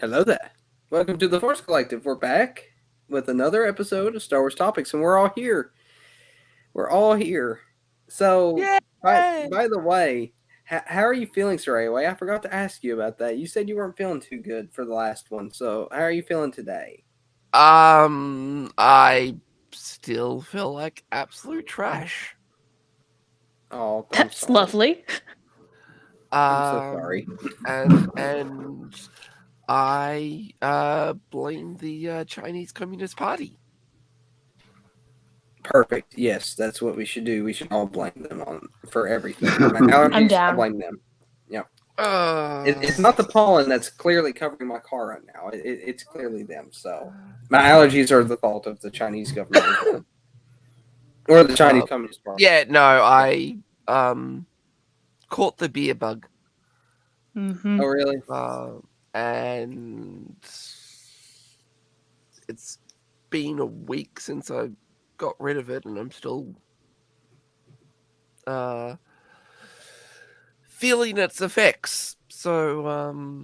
Hello there. Welcome to the Force Collective. We're back with another episode of Star Wars Topics, and we're all here. We're all here. So, Yay! by the way, how are you feeling, Sir Away? I forgot to ask you about that. You said you weren't feeling too good for the last one. So, how are you feeling today? I still feel like absolute trash. Oh, I'm That's sorry. lovely. I'm so sorry. And I blame the Chinese Communist Party. Perfect. Yes, that's what we should do. We should all blame them for everything. Allergies, I'm down. I blame them. Yeah. Uh, It's not the pollen that's clearly covering my car right now. It's clearly them. So my allergies are the fault of the Chinese government as well. Or the Chinese Communist Party. Yeah, no, I caught the beer bug. Mm-hmm. Oh, really? And it's been a week since I got rid of it, and I'm still feeling its effects. So,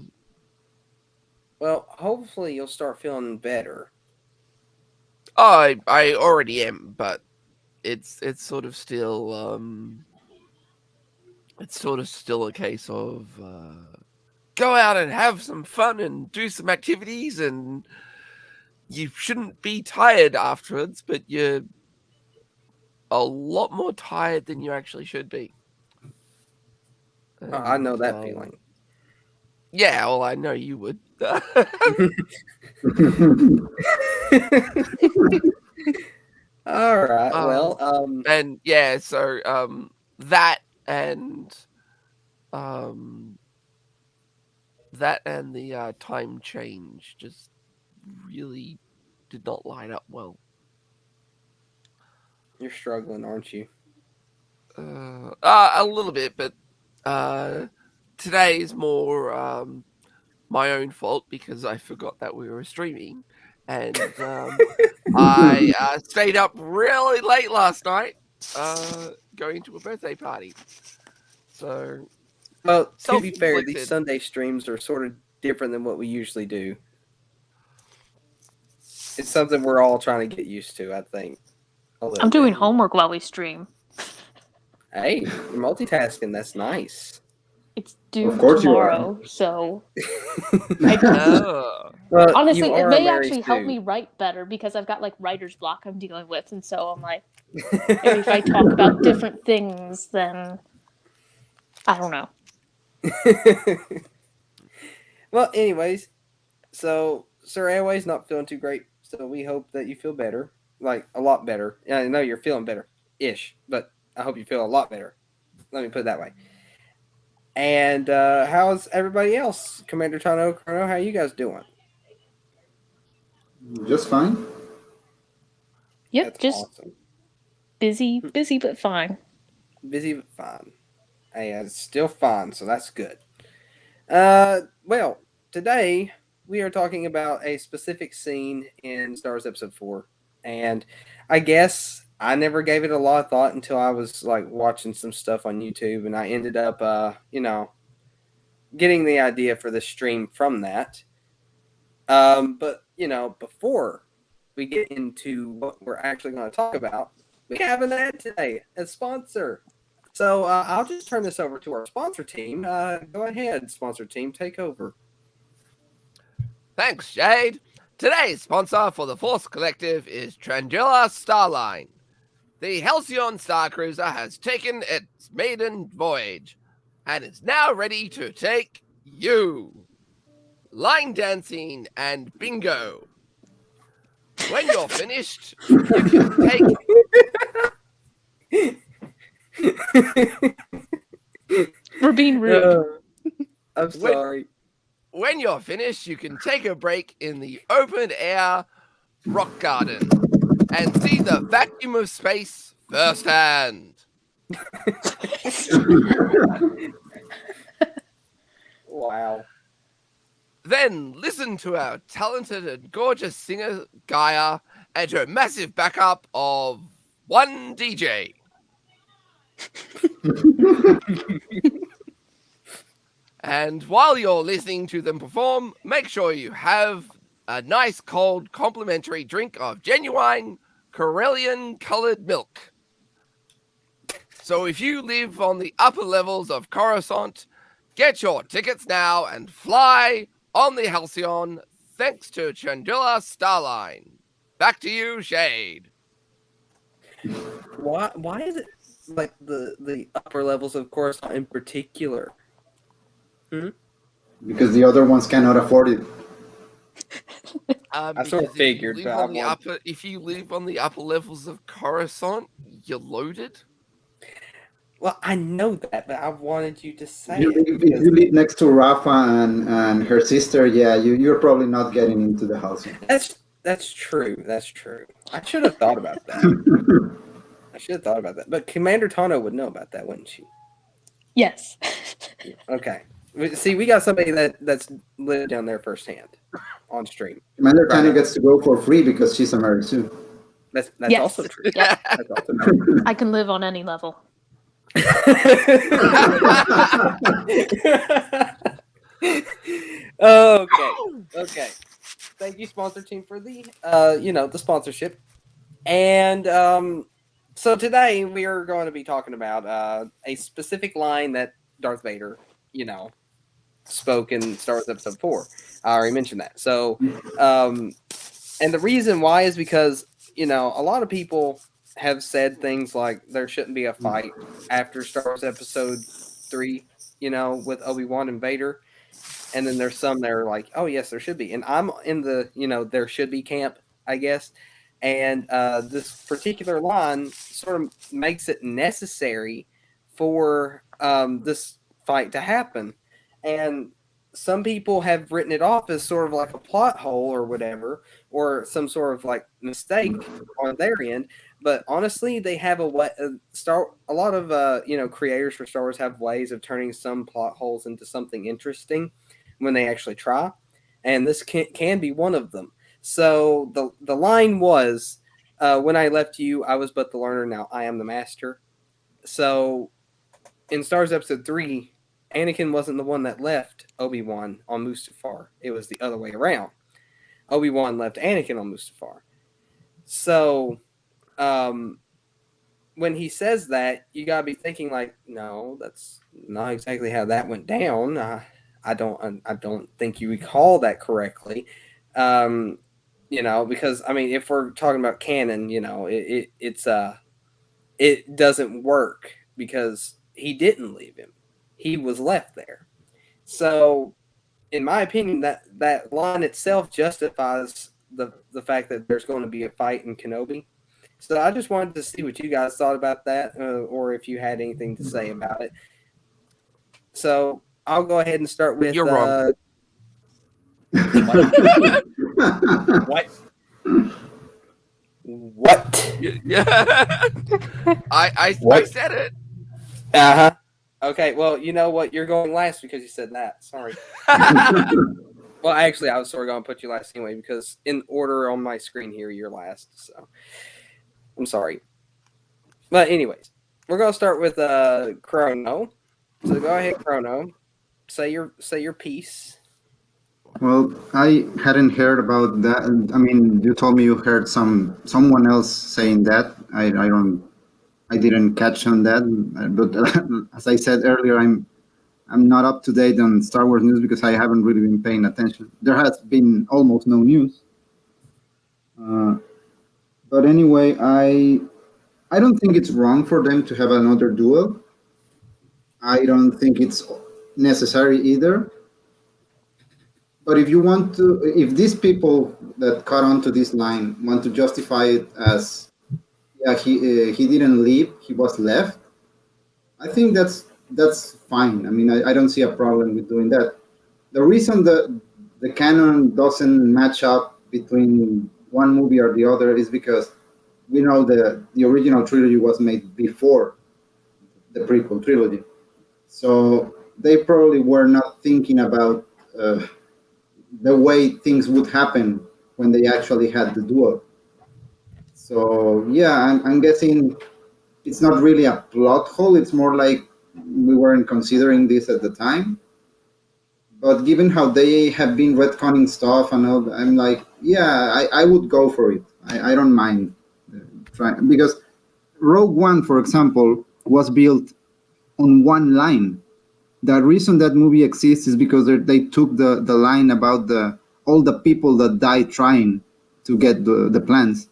Well, hopefully you'll start feeling better. I already am, but it's sort of still a case of go out and have some fun and do some activities, and you shouldn't be tired afterwards, but you're a lot more tired than you actually should be. I know that feeling. Yeah, well, I know you would. All right. Well, and yeah, so that and the time change just really did not line up well. you're struggling, aren't you? A little bit, but today is more my own fault because I forgot that we were streaming, and I stayed up really late last night going to a birthday party. So, Well, to be fair, self-inflicted. these Sunday streams are sort of different than what we usually do. It's something we're all trying to get used to, I think. I'm doing homework while we stream. Hey, you're multitasking. That's nice. It's due Of course you are. tomorrow, so Oh. Well, honestly, you it are may Mary actually help Sue. me write better because I've got like writer's block I'm dealing with, and so I'm like, maybe if I talk about different things, then I don't know. Well, anyways, so Sir Airway's not feeling too great, so we hope that you feel better, like a lot better. Yeah, I know you're feeling better-ish, but I hope you feel a lot better. Let me put it that way. And how's everybody else? Commander Tano, Chrono, how you guys doing? Just fine. Yep, That's just awesome. busy but fine. Busy but fine. Hey, it's still fine, so that's good. Well, today we are talking about a specific scene in Star Wars Episode 4. And I guess I never gave it a lot of thought until I was like watching some stuff on YouTube, and I ended up, getting the idea for the stream from that. But, before we get into what we're actually going to talk about, we have an ad today, a sponsor. So I'll just turn this over to our sponsor team. Go ahead, sponsor team, take over. Thanks, Jade. Today's sponsor for the Force Collective is Trangella Starline. The Halcyon Star Cruiser has taken its maiden voyage and is now ready to take you. Line dancing and bingo. When you're finished, you can take... We're being rude. I'm sorry. When you're finished, you can take a break in the open air rock garden and see the vacuum of space firsthand. Wow. Then listen to our talented and gorgeous singer Gaia and her massive backup of one DJ. And while you're listening to them perform, make sure you have a nice cold complimentary drink of genuine Corellian colored milk. So if you live on the upper levels of Coruscant, get your tickets now and fly on the Halcyon thanks to Chandrila Starline. Back to you, Shade. Why is it like the upper levels of Coruscant in particular? Because the other ones cannot afford it. I sort of figured, but if you live on the upper levels of Coruscant, you're loaded. Well, I know that, but I wanted you to say If you live next to Rafa and her sister, yeah, you're probably not getting into the house. That's true. That's true. I should have thought about that. But Commander Tano would know about that, wouldn't she? Yes. Okay. See, we got somebody that's lived down there firsthand on stream. Commander Tano gets to go for free because she's a married too. That's Yes. also true. Yep. That's also true. I can live on any level. Okay. Thank you, sponsor team, for the the sponsorship. And so today we are going to be talking about a specific line that Darth Vader, spoke in Star Wars Episode 4. I already mentioned that. So, and the reason why is because a lot of people have said things like there shouldn't be a fight after Star Wars Episode 3, with Obi-Wan and Vader. And then there's some that are like, oh, yes, there should be. And I'm in the, there should be camp, I guess. And this particular line sort of makes it necessary for this fight to happen. And some people have written it off as sort of like a plot hole or whatever, or some sort of like mistake on their end. But honestly, they have a lot of creators for Star Wars have ways of turning some plot holes into something interesting when they actually try, and this can be one of them. So the line was, when I left you, I was but the learner. Now I am the master. So in Star Wars Episode 3, Anakin wasn't the one that left Obi-Wan on Mustafar. It was the other way around. Obi-Wan left Anakin on Mustafar. So when he says that, you gotta be thinking like, no, that's not exactly how that went down. I don't think you recall that correctly. Because if we're talking about canon, it doesn't work because he didn't leave him. He was left there. So, in my opinion, that line itself justifies the fact that there's going to be a fight in Kenobi. So I just wanted to see what you guys thought about that, or if you had anything to say about it. So I'll go ahead and start with. You're wrong. What? Yeah. I said it. Uh-huh. Okay, well, you know what? You're going last because you said that. Sorry. Well, actually, I was sort of going to put you last anyway because in order on my screen here, you're last. So I'm sorry. But anyways, we're going to start with Chrono. So go ahead, Chrono. Say your piece. Well, I hadn't heard about that. I mean, you told me you heard someone else saying that. I didn't catch on that. But as I said earlier, I'm not up to date on Star Wars news because I haven't really been paying attention. There has been almost no news. But anyway, I don't think it's wrong for them to have another duel. I don't think it's necessary either. But if these people that caught on to this line want to justify it as, yeah, he didn't leave, he was left, I think that's fine. I mean, I don't see a problem with doing that. The reason that the canon doesn't match up between one movie or the other is because we know the original trilogy was made before the prequel trilogy. So they probably were not thinking about the way things would happen when they actually had the duel. So yeah, I'm guessing it's not really a plot hole. It's more like we weren't considering this at the time. But given how they have been retconning stuff and all, I'm like, yeah, I would go for it. I don't mind trying, because Rogue One, for example, was built on one line. The reason that movie exists is because they took the line about all the people that died trying to get the plans.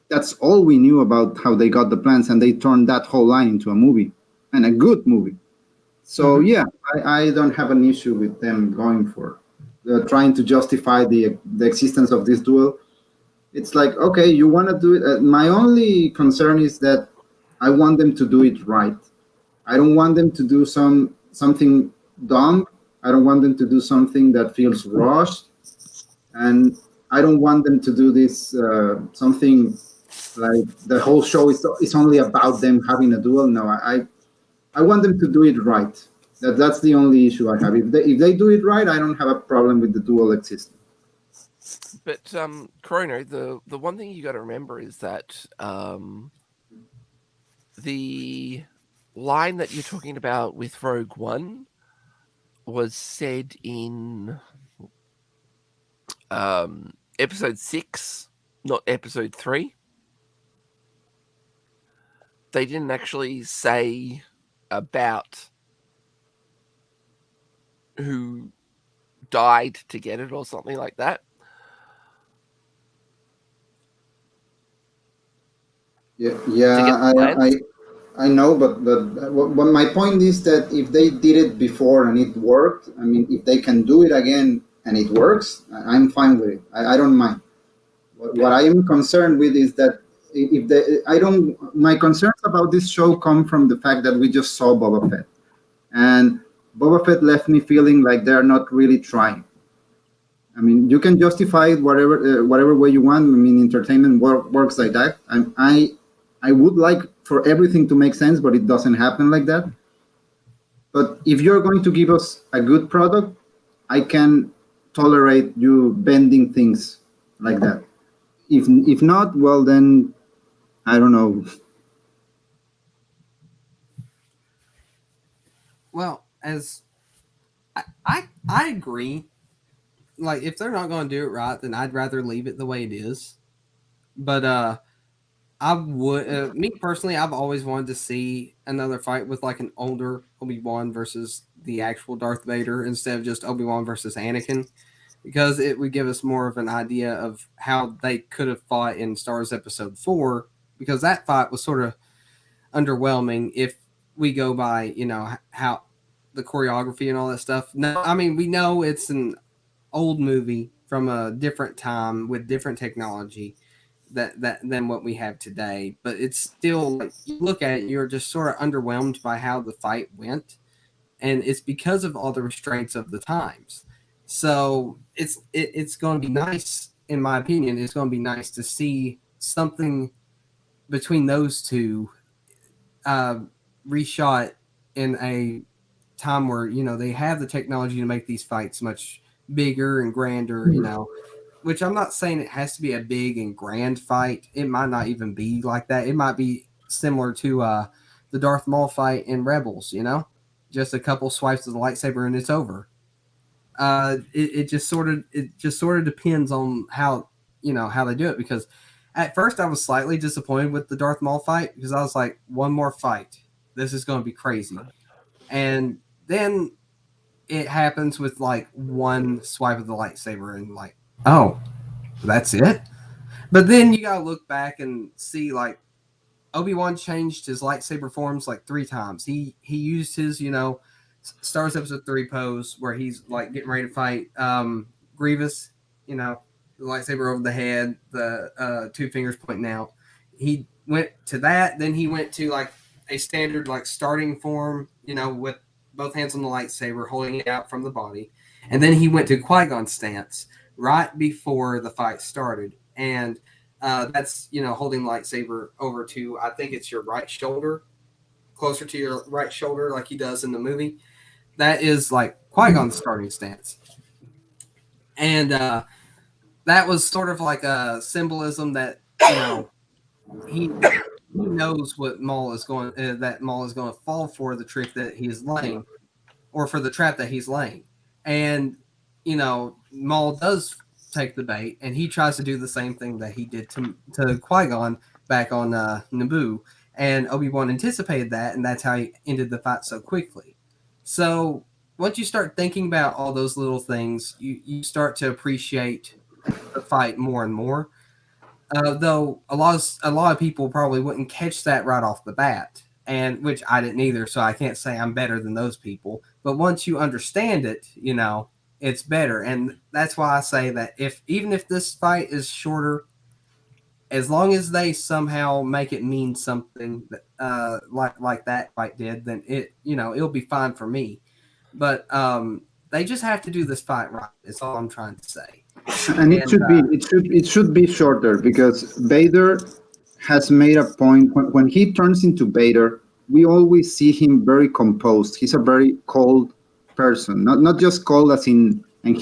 That's all we knew about how they got the plans, and they turned that whole line into a movie, and a good movie. So yeah, I don't have an issue with them going for trying to justify the existence of this duel. It's like, okay, you want to do it. My only concern is that I want them to do it right. I don't want them to do something dumb. I don't want them to do something that feels rushed, and I don't want them to do this something like the whole show is only about them having a duel. No, I want them to do it right. That's the only issue I have. If they do it right, I don't have a problem with the duel existing. But Chrono, the one thing you got to remember is that the line that you're talking about with Rogue One was said in episode 6, not episode 3. They didn't actually say about who died to get it or something like that. I know, but my point is that if they did it before and it worked, I mean, if they can do it again and it works, I'm fine with it. I don't mind. What I am concerned with is that if they, I don't, my concerns about this show come from the fact that we just saw Boba Fett, and Boba Fett left me feeling like they're not really trying. I mean, you can justify it whatever way you want. I mean, entertainment works like that. I would like for everything to make sense, but it doesn't happen like that. But if you're going to give us a good product, I can tolerate you bending things like that. If not, well, then I don't know. Well, as I agree. Like, if they're not going to do it right, then I'd rather leave it the way it is. But I would, me personally, I've always wanted to see another fight with like an older Obi-Wan versus the actual Darth Vader instead of just Obi-Wan versus Anakin, because it would give us more of an idea of how they could have fought in Star Wars Episode 4, because that fight was sort of underwhelming if we go by, you know, how the choreography and all that stuff. No, I mean, we know it's an old movie from a different time with different technology that than what we have today, but it's still, like, you look at it, you're just sort of underwhelmed by how the fight went, and it's because of all the restraints of the times. So it's going to be nice, in my opinion, it's going to be nice to see something between those two reshot in a time where, you know, they have the technology to make these fights much bigger and grander, you know, which I'm not saying it has to be a big and grand fight. It might not even be like that. It might be similar to the Darth Maul fight in Rebels, you know, just a couple swipes of the lightsaber and it's over. It just sort of depends on how, you know, how they do it, because at first I was slightly disappointed with the Darth Maul fight because I was like, one more fight, this is going to be crazy. And then it happens with like one swipe of the lightsaber and like, oh, that's it. But then you gotta look back and see, like, Obi-Wan changed his lightsaber forms like 3 times. He used his, you know, Star Wars Episode 3 pose where he's like getting ready to fight Grievous, you know, the lightsaber over the head, the 2 fingers pointing out. He went to that, then he went to like a standard like starting form, you know, with both hands on the lightsaber, holding it out from the body. And then he went to Qui-Gon stance right before the fight started. And that's, you know, holding lightsaber over to, I think it's your right shoulder, closer to your right shoulder like he does in the movie. That is like Qui-Gon's starting stance. And that was sort of like a symbolism that, you know, he knows what Maul is going, that Maul is going to fall for the trick that he's laying, or for the trap that he's laying. And, Maul does take the bait, and he tries to do the same thing that he did to Qui-Gon back on Naboo. And Obi-Wan anticipated that, and that's how he ended the fight so quickly. So once you start thinking about all those little things, you start to appreciate the fight more and more. Though a lot of people probably wouldn't catch that right off the bat, and which I didn't either. So I can't say I'm better than those people. But once you understand it, it's better, and that's why I say that even if this fight is shorter, as long as they somehow make it mean something like that fight did, then it'll be fine for me. But they just have to do this fight right. Is all I'm trying to say. And it should be shorter, because Vader has made a point when he turns into Vader, we always see him very composed. He's a very cold person, not just cold as in and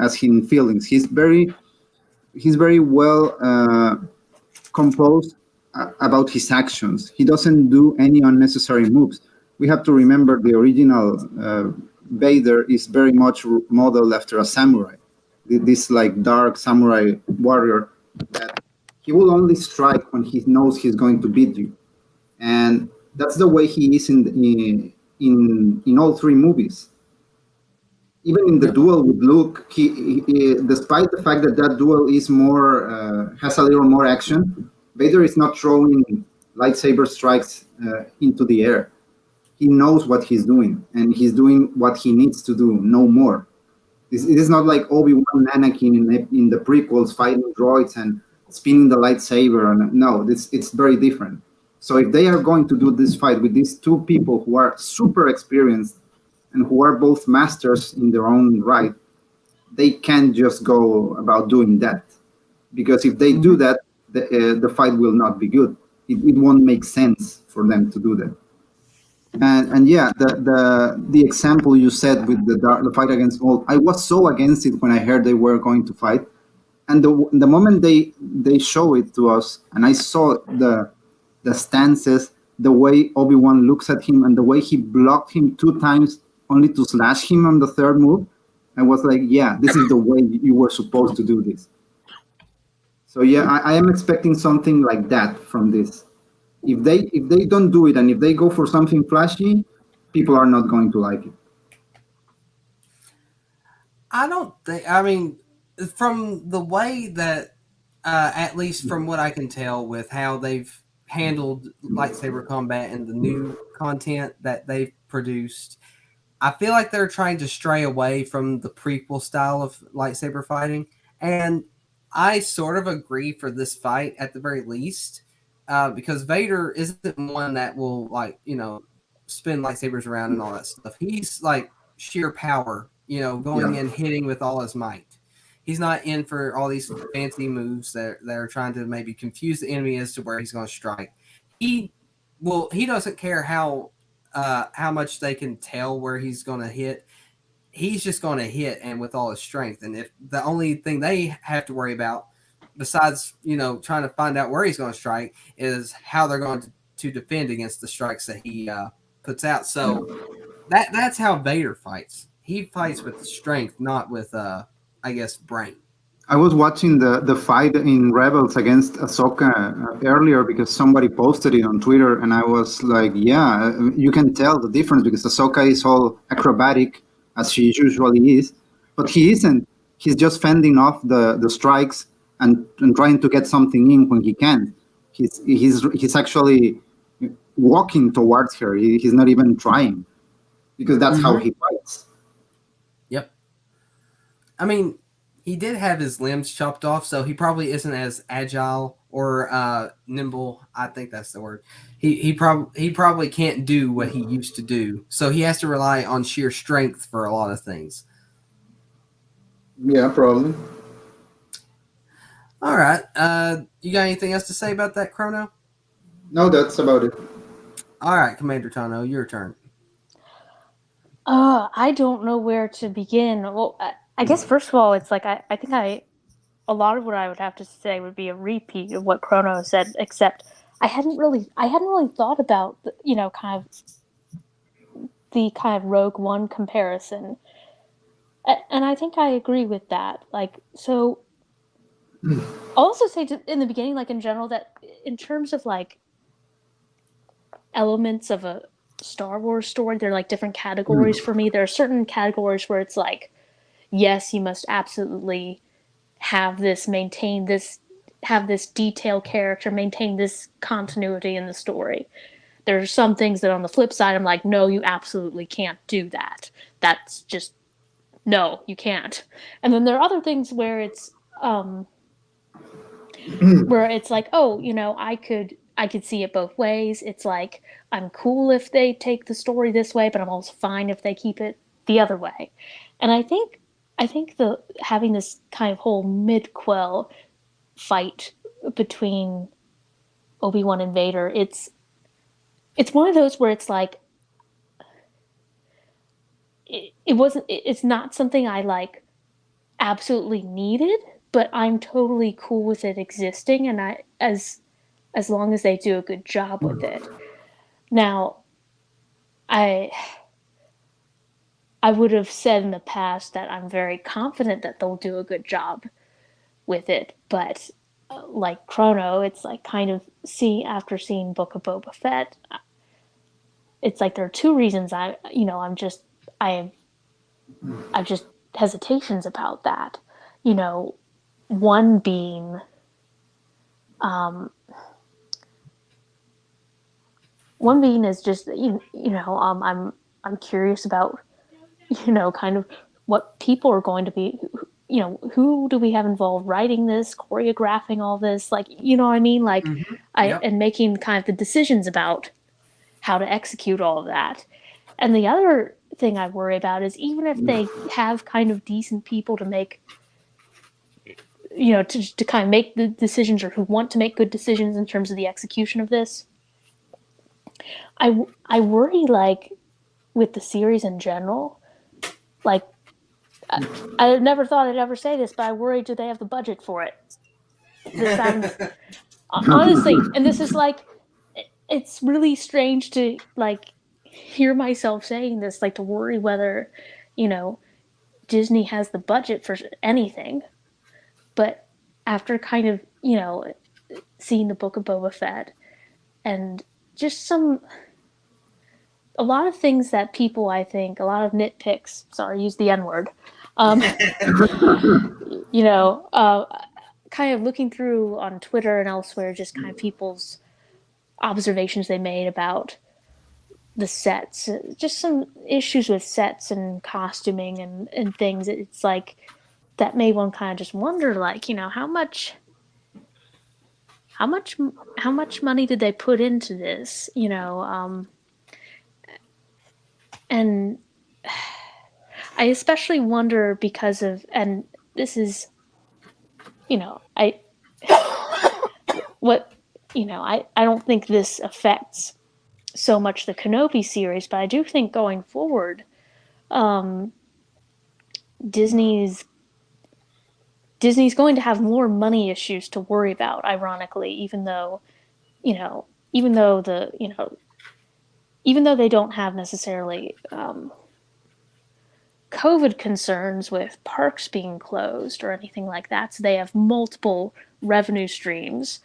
as in feelings. He's very well composed about his actions. He doesn't do any unnecessary moves. We have to remember the original Vader is very much modeled after a samurai. This like dark samurai warrior that he will only strike when he knows he's going to beat you, and that's the way he is in all three movies. Even in the duel with Luke, he despite the fact that duel is more has a little more action, Vader is not throwing lightsaber strikes into the air. He knows what he's doing, and he's doing what he needs to do, no more. It is not like Obi-Wan and Anakin in the prequels fighting droids and spinning the lightsaber. And no, it's very different. So if they are going to do this fight with these two people who are super experienced and who are both masters in their own right, they can't just go about doing that. Because if they do that, the fight will not be good. It won't make sense for them to do that. And yeah, the example you said with the fight against Maul, I was so against it when I heard they were going to fight, and the moment they show it to us, and I saw the stances, the way Obi-Wan looks at him, and the way he blocked him 2 times only to slash him on the third move, I was like, yeah, this is the way you were supposed to do this. So yeah, I am expecting something like that from this. If they don't do it, and if they go for something flashy, people are not going to like it. I don't think. I mean, from the way that, at least from what I can tell, with how they've handled lightsaber combat and the new content that they've produced, I feel like they're trying to stray away from the prequel style of lightsaber fighting, and I sort of agree for this fight at the very least. Because Vader isn't one that will spin lightsabers around and all that stuff. He's like sheer power, going in hitting with all his might. He's not in for all these fancy moves that are trying to maybe confuse the enemy as to where he's going to strike. He doesn't care how much they can tell where he's going to hit. He's just going to hit, and with all his strength. And if the only thing they have to worry about, besides trying to find out where he's going to strike, is how they're going to defend against the strikes that he puts out. So that's how Vader fights. He fights with strength, not with brain. I was watching the fight in Rebels against Ahsoka earlier because somebody posted it on Twitter, and I was like, yeah, you can tell the difference because Ahsoka is all acrobatic as she usually is, but he isn't. He's just fending off the strikes and trying to get something in when he can. He's actually walking towards her. He's not even trying, because that's how he fights. Yep. I mean, he did have his limbs chopped off, so he probably isn't as agile or nimble. I think that's the word. He probably can't do what he used to do, so he has to rely on sheer strength for a lot of things. Yeah, probably. All right. You got anything else to say about that, Chrono? No, that's about it. All right, Commander Tano, your turn. I don't know where to begin. Well, I guess first of all, it's like I think a lot of what I would have to say would be a repeat of what Chrono said, except I hadn't really thought about kind of the kind of Rogue One comparison, And I think I agree with that. Like, so I'll also say in the beginning, like in general, that in terms of like elements of a Star Wars story, they're like different categories for me. There are certain categories where it's like, yes, you must absolutely have this, maintain this, have this detailed character, maintain this continuity in the story. There are some things that on the flip side, I'm like, no, you absolutely can't do that. That's just, no, you can't. And then there are other things where it's like, oh, I could see it both ways. It's like, I'm cool if they take the story this way, but I'm also fine if they keep it the other way. And I think the having this kind of whole mid-quel fight between Obi-Wan and Vader, it's one of those where it's like it's not something I like absolutely needed, but I'm totally cool with it existing, and as long as they do a good job with it. Now, I would have said in the past that I'm very confident that they'll do a good job with it, but like Chrono, it's like kind of after seeing Book of Boba Fett, it's like there are two reasons I have just hesitations about that. One being is just I'm curious about kind of what people are going to be, who do we have involved writing this, choreographing all this, like, what I mean, like and making kind of the decisions about how to execute all of that. And the other thing I worry about is even if they have kind of decent people to make, to kind of make the decisions, or who want to make good decisions in terms of the execution of this, I worry, like, with the series in general, like, I never thought I'd ever say this, but I worry, do they have the budget for it? This sounds, honestly, and this is like, it's really strange to, like, hear myself saying this, like, to worry whether, Disney has the budget for anything. But after kind of, seeing the Book of Boba Fett and just a lot of things that people, I think, a lot of nitpicks, sorry, use the N-word, kind of looking through on Twitter and elsewhere, just kind of people's observations they made about the sets, just some issues with sets and costuming and things. It's like that made one kind of just wonder, like, how much money did they put into this, and I especially wonder because of, and this is, I don't think this affects so much the Kenobi series, but I do think going forward, Disney's going to have more money issues to worry about, ironically, even though they don't have necessarily COVID concerns with parks being closed or anything like that. So they have multiple revenue streams.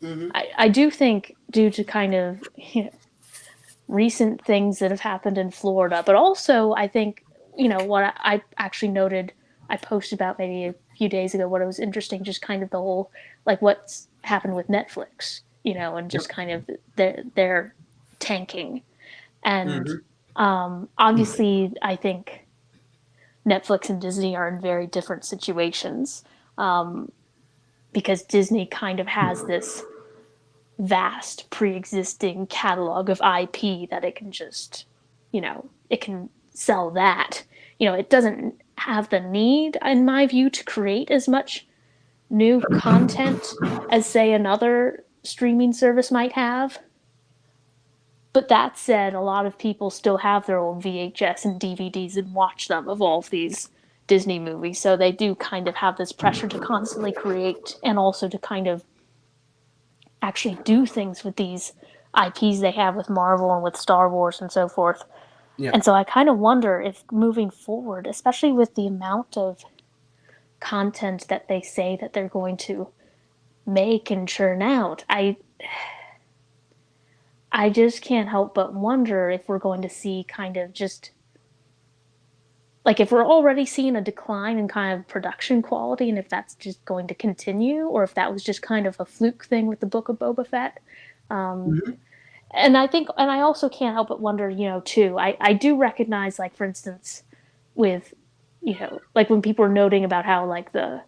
Mm-hmm. I do think, due to kind of recent things that have happened in Florida, but also I think, what I actually noted, I posted about maybe a few days ago, what it was interesting, just kind of the whole, like, what's happened with Netflix, and just kind of their tanking. And obviously, I think Netflix and Disney are in very different situations, because Disney kind of has this vast pre-existing catalog of IP that it can just, it can sell that. It doesn't have the need, in my view, to create as much new content as, say, another streaming service might have. But that said, a lot of people still have their old VHS and DVDs and watch them of all of these Disney movies. So they do kind of have this pressure to constantly create, and also to kind of actually do things with these IPs they have with Marvel and with Star Wars and so forth. Yeah. And so I kind of wonder if moving forward, especially with the amount of content that they say that they're going to make and churn out, I just can't help but wonder if we're going to see kind of just like if we're already seeing a decline in kind of production quality and if that's just going to continue or if that was just kind of a fluke thing with the Book of Boba Fett. And I also can't help but wonder, too, I do recognize, like, for instance, with, like when people were noting about how, like, the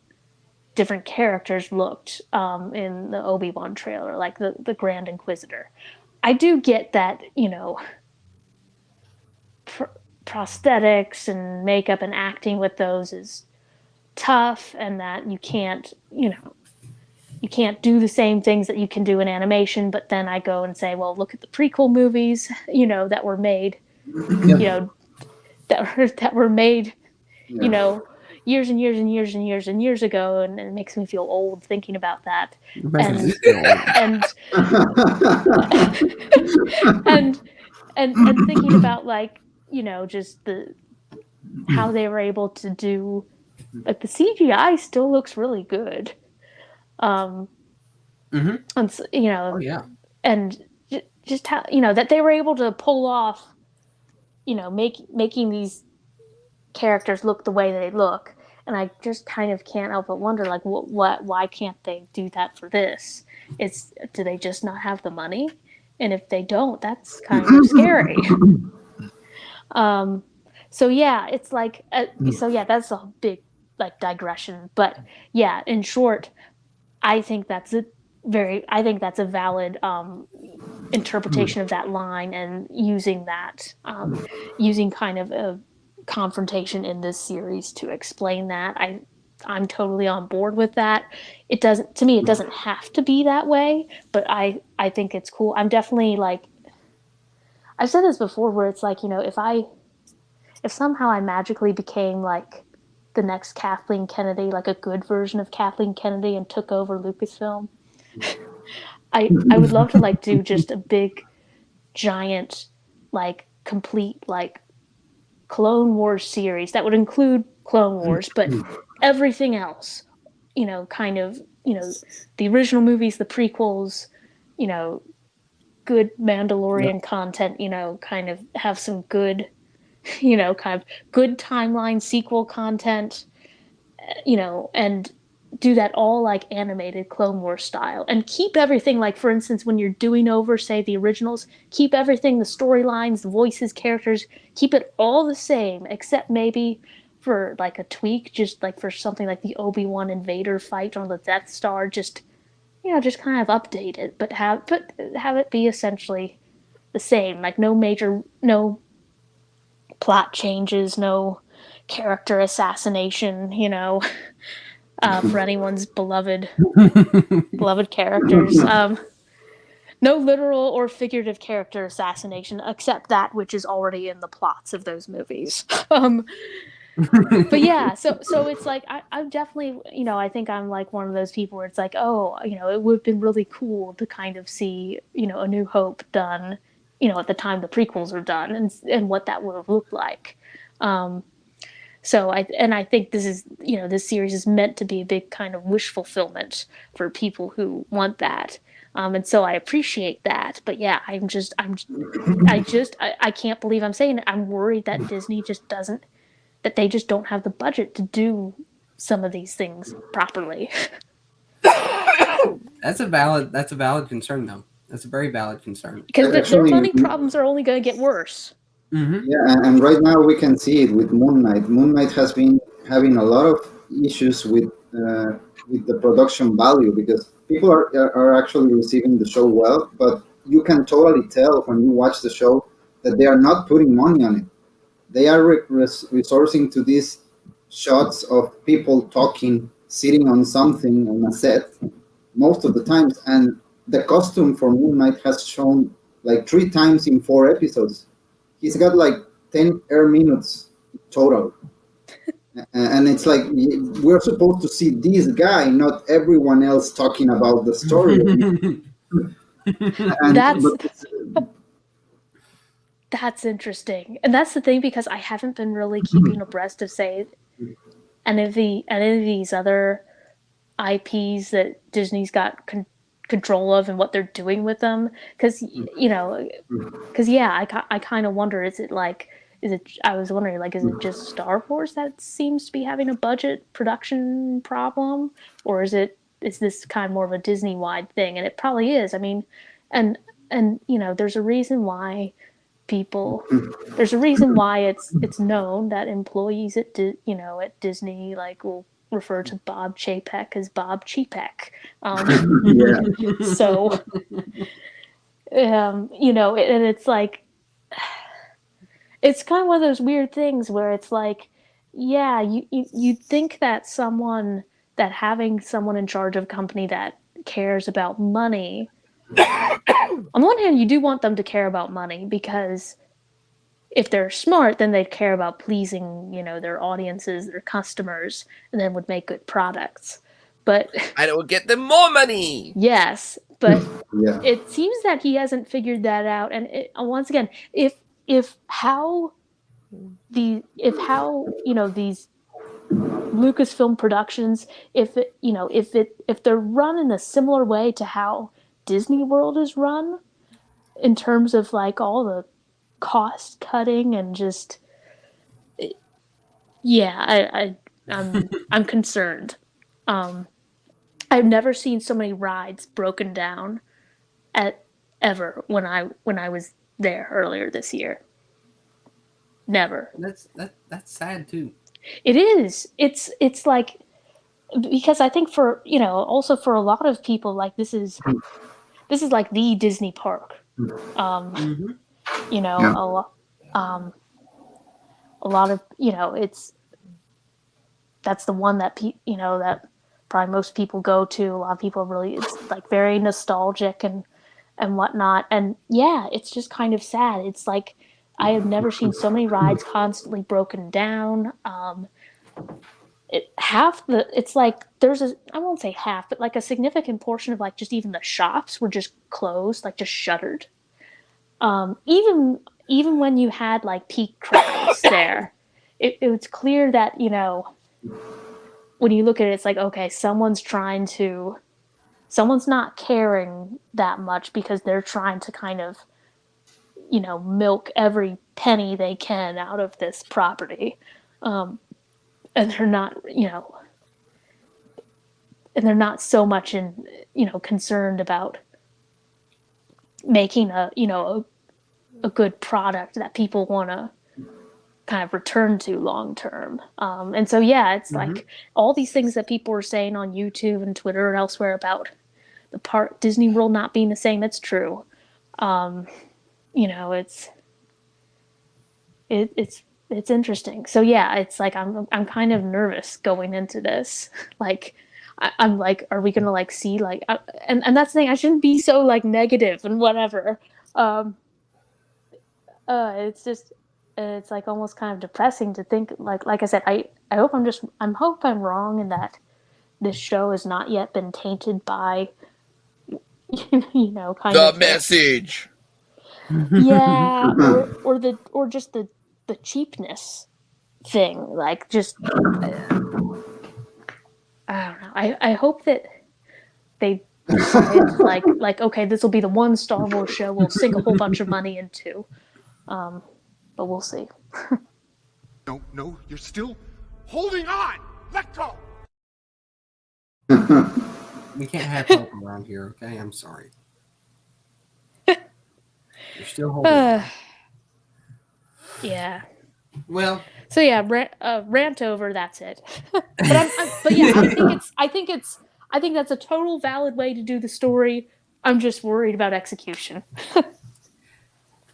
different characters looked in the Obi-Wan trailer, like the Grand Inquisitor. I do get that, prosthetics and makeup and acting with those is tough and that you can't do the same things that you can do in animation, but then I go and say, well, look at the prequel movies, that were made, that were made, years and years and years and years and years ago, and it makes me feel old thinking about that. And and thinking about like, just how they were able to do, like the CGI still looks really good. And so, Oh yeah. and just how that they were able to pull off, making these characters look the way they look, and I just kind of can't help but wonder, like, why can't they do that for this? Do they just not have the money? And if they don't, that's kind of scary. So yeah, it's like that's a big like digression, but yeah, in short, I think that's a valid interpretation of that line, and using that, using kind of a confrontation in this series to explain that. I'm totally on board with that. It doesn't have to be that way, but I think it's cool. I'm definitely like, I've said this before, where it's like, if somehow I magically became like the next Kathleen Kennedy, like a good version of Kathleen Kennedy, and took over Lucasfilm, I would love to like do just a big, giant, like complete like Clone Wars series that would include Clone Wars, but everything else, kind of, the original movies, the prequels, good Mandalorian content, kind of have some good, kind of good timeline sequel content, and do that all like animated Clone Wars style, and keep everything, like for instance when you're doing over, say, the originals, keep everything, the storylines, the voices, characters, keep it all the same, except maybe for like a tweak, just like for something like the Obi-Wan and Vader fight on the Death Star, just just kind of update it, but have it be essentially the same, like no plot changes, no character assassination, for anyone's beloved characters. No literal or figurative character assassination, except that which is already in the plots of those movies. But yeah, so it's like I'm definitely, I think I'm like one of those people where it's like, oh, it would have been really cool to kind of see, A New Hope done, at the time the prequels are done, and what that would have looked like. So I think this is, this series is meant to be a big kind of wish fulfillment for people who want that. And so I appreciate that. But yeah, I can't believe I'm saying it. I'm worried that Disney that they just don't have the budget to do some of these things properly. That's a valid concern, though. That's a very valid concern. Because their money problems are only going to get worse. Mm-hmm. Yeah, and right now we can see it with Moon Knight. Moon Knight has been having a lot of issues with the production value, because people are actually receiving the show well, but you can totally tell when you watch the show that they are not putting money on it. They are resourcing to these shots of people talking, sitting on something on a set most of the times, and the costume for Moon Knight has shown like 3 times in 4 episodes. He's got like 10 air minutes total. And it's like, we're supposed to see this guy, not everyone else talking about the story. That's interesting, and that's the thing because I haven't been really keeping abreast of say any of these other IPs that Disney's got control of and what they're doing with them. Because I kind of wonder, is it? I was wondering, like, is it just Star Wars that seems to be having a budget production problem, or is this kind of more of a Disney wide thing? And it probably is. I mean, and there's a reason why it's known that employees at Disney will refer to Bob Chapek as Bob Chapek. So and it's like, it's kind of one of those weird things where it's like, yeah, you'd think that having someone in charge of a company that cares about money, on the one hand, you do want them to care about money because if they're smart, then they'd care about pleasing, their audiences, their customers, and then would make good products. But and it will get them more money. Yes, but Yeah. it seems that he hasn't figured that out. And once again, if how these Lucasfilm productions, if they're run in a similar way to how Disney World is run, in terms of like all the cost cutting and just, I'm concerned. I've never seen so many rides broken down ever when I was there earlier this year. Never. That's sad too. It is. It's like, because I think also for a lot of people, like this is like the Disney park. A lot of that's the one that that probably most people go to. A lot of people really, it's like very nostalgic and whatnot. And yeah, it's just kind of sad. It's like, I have never seen so many rides constantly broken down. It's like I won't say half, but like a significant portion of like just even the shops were just closed, like just shuttered. Even when you had like peak crowds there, it was clear that, when you look at it, it's like, okay, someone's not caring that much because they're trying to kind of, milk every penny they can out of this property. And they're not, and they're not so much concerned about making a good product that people want to kind of return to long term. And so, yeah, it's like all these things that people are saying on YouTube and Twitter and elsewhere about the park, Disney World not being the same. That's true. It's interesting. So yeah, it's like I'm kind of nervous going into this. Like I'm like, are we gonna like see like and that's the thing. I shouldn't be so like negative and whatever. It's just it's like almost kind of depressing to think like I said. I hope I'm wrong in that this show has not yet been tainted by kind the of message. Yeah, or just the cheapness thing, like just I don't know. I hope that they decide like okay, this will be the one Star Wars show we'll sink a whole bunch of money into, but we'll see. No, you're still holding on. Let go. We can't have hope around here, okay? I'm sorry. You're still holding on. Yeah. Well, so yeah, rant over. That's it. But yeah, I think that's a total valid way to do the story. I'm just worried about execution.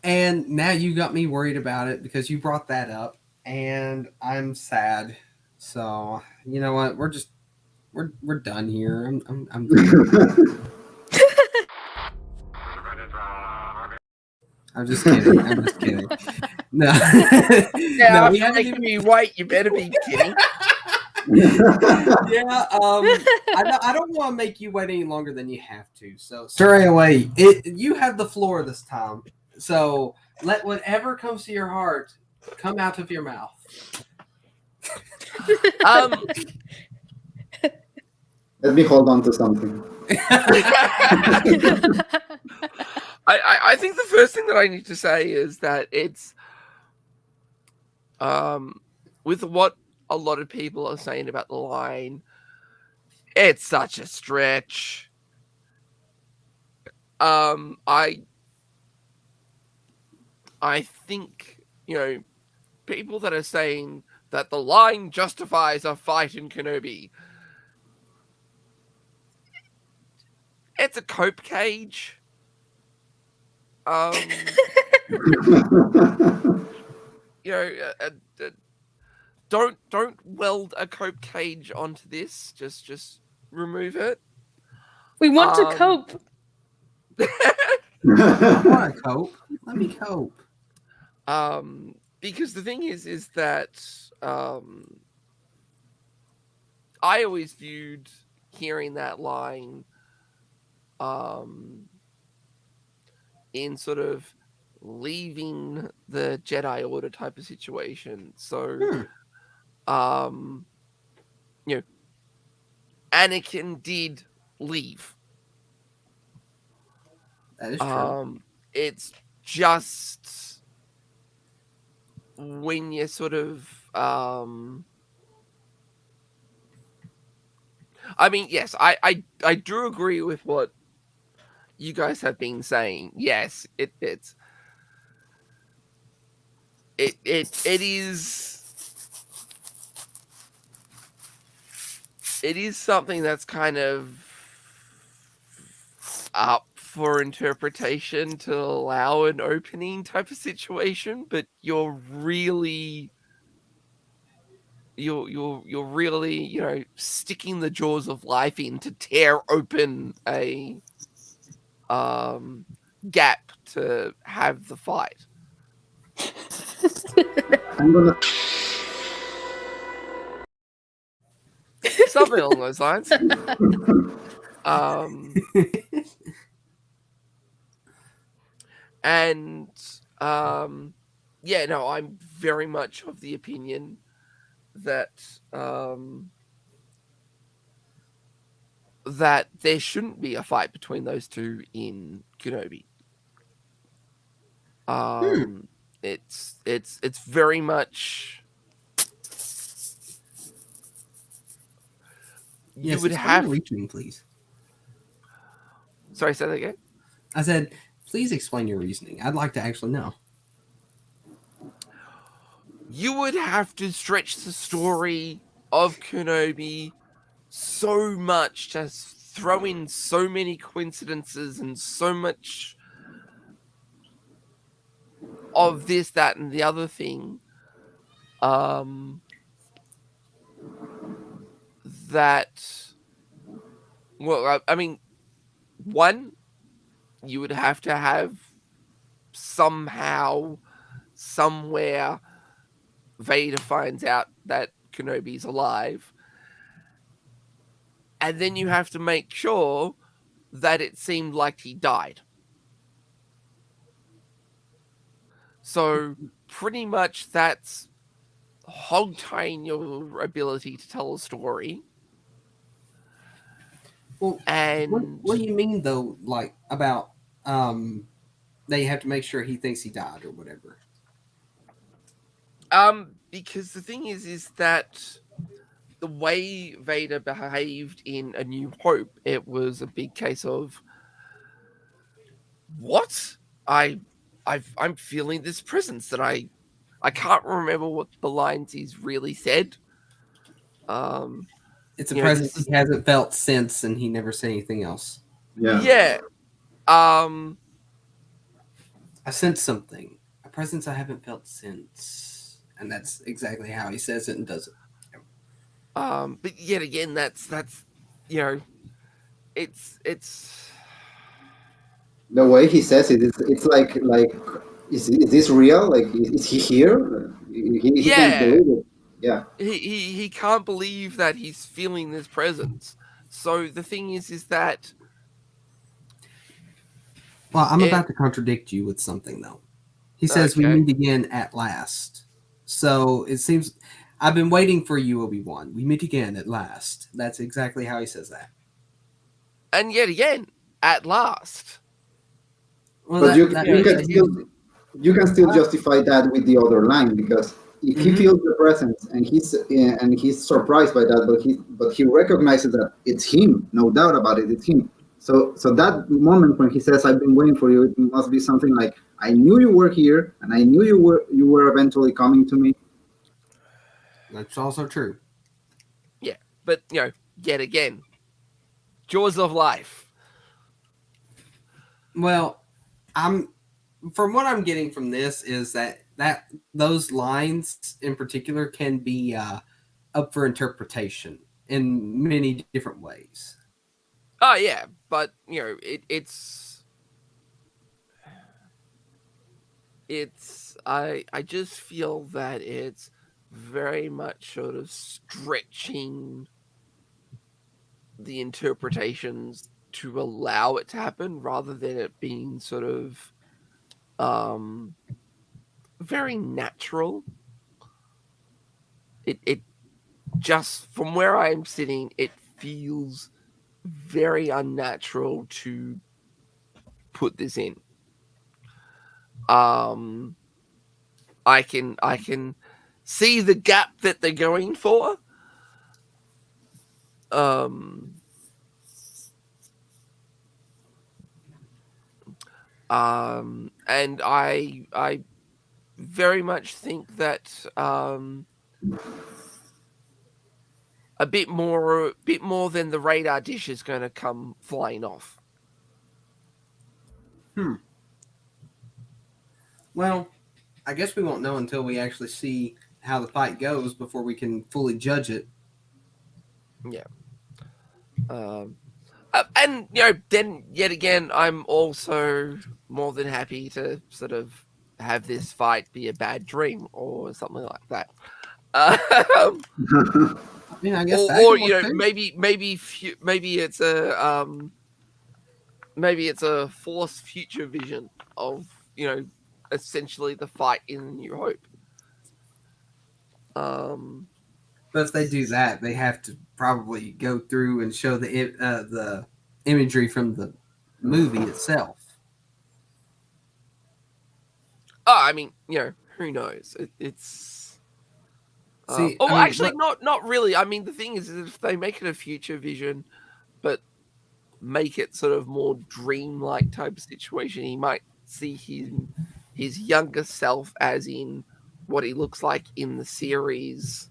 and now you got me worried about it because you brought that up, and I'm sad. So you know what? We're done here. I'm done. I'm just kidding. No. Yeah, no, I'm making me wait. You better be kidding. Yeah. I don't want to make you wait any longer than you have to. So straight away, you have the floor this time. So Let whatever comes to your heart come out of your mouth. Let me hold on to something. I think the first thing that I need to say is that it's with what a lot of people are saying about the line, it's such a stretch. I think, people that are saying that the line justifies a fight in Kenobi, it's a cope cage. Don't weld a cope cage onto this. Just remove it. We want to cope. I want to cope. Let me cope. Because the thing is that I always viewed hearing that line in sort of leaving the Jedi Order type of situation. So, Anakin did leave. That is true. It's just when you sort of yes, I do agree with what you guys have been saying. Yes, it is something that's kind of up for interpretation to allow an opening type of situation, but you're really sticking the jaws of life in to tear open a gap to have the fight. I'm gonna. Something along those lines. And I'm very much of the opinion that that there shouldn't be a fight between those two in Kenobi. It's very much. Yes, you would explain have. your reasoning, please. Sorry, say that again. I said, please explain your reasoning. I'd like to actually know. You would have to stretch the story of Kenobi so much, just throw in so many coincidences and so much of this, that, and the other thing. One, you would have to have somehow, somewhere, Vader finds out that Kenobi's alive. And then you have to make sure that it seemed like he died. So pretty much that's hog-tying your ability to tell a story. Well, and what do you mean though? Like about they have to make sure he thinks he died or whatever. Because the thing is that the way Vader behaved in A New Hope, it was a big case of what? I'm feeling this presence that I can't remember what the lines he's really said. It's a presence he hasn't felt since, and he never said anything else. Yeah. I sense something. A presence I haven't felt since. And that's exactly how he says it and does it. But yet again, that's it's the way he says it, it's like is this real? Like, is he here? He can't believe it. Yeah. He can't believe that he's feeling this presence. So the thing is that. Well, I'm about to contradict you with something though. He says we Okay. meet again at last. So it seems I've been waiting for you, Obi-Wan. We meet again at last. That's exactly how he says that. And yet again, at last. Well, But you that you means can that still justify that with the other line, because if he Mhm. feels the presence and he's surprised by that, but he recognizes that it's him, no doubt about it, it's him. So that moment when he says, "I've been waiting for you," it must be something like, "I knew you were here, and I knew you were eventually coming to me." that's also true. Yeah. But, yet again, jaws of life. Well, I'm from what I'm getting from this is that those lines in particular can be up for interpretation in many different ways. Oh, yeah. But, I just feel that it's very much sort of stretching the interpretations to allow it to happen rather than it being sort of very natural. It just, from where I'm sitting, it feels very unnatural to put this in. I can see the gap that they're going for. And I very much think that a bit more than the radar dish is going to come flying off. Well, I guess we won't know until we actually see how the fight goes before we can fully judge it. Yeah. And then yet again, I'm also more than happy to sort of have this fight be a bad dream or something like that. I mean, I guess that or could work too. maybe it's a forced future vision of essentially the fight in New Hope. But if they do that, they have to probably go through and show the imagery from the movie itself. Oh, I mean, who knows? It's. See, I mean, actually, not really. I mean, the thing is, if they make it a future vision, but make it sort of more dreamlike type of situation, he might see his younger self as in what he looks like in the series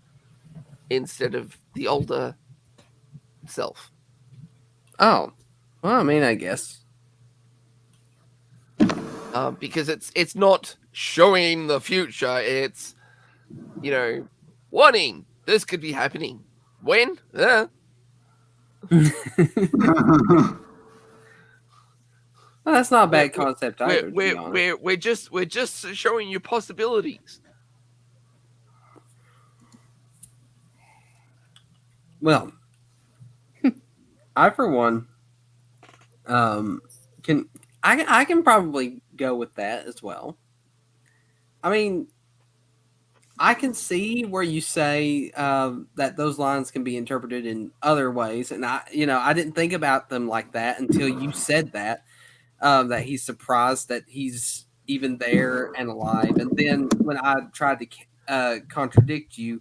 instead of the older self. Oh, well, I mean, I guess. Because it's not showing the future. It's warning, this could be happening. When? Well, that's not a bad concept either. To be We're honest. we're just showing you possibilities. Well, I for one, can I can probably go with that as well. I mean, I can see where you say that those lines can be interpreted in other ways, and I didn't think about them like that until you said that. That he's surprised that he's even there and alive, and then when I tried to contradict you,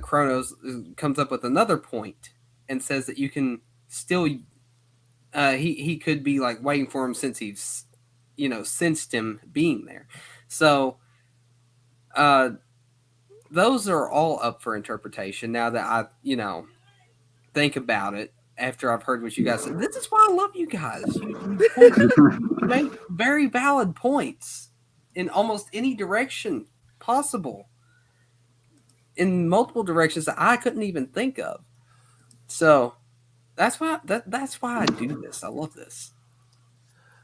Kronos comes up with another point and says that you can still. He could be like waiting for him since he's sensed him being there. So those are all up for interpretation now that I think about it after I've heard what you guys said. This is why I love you guys. You make very valid points in almost any direction possible, in multiple directions that I couldn't even think of. So that's why that's why I do this. I love this.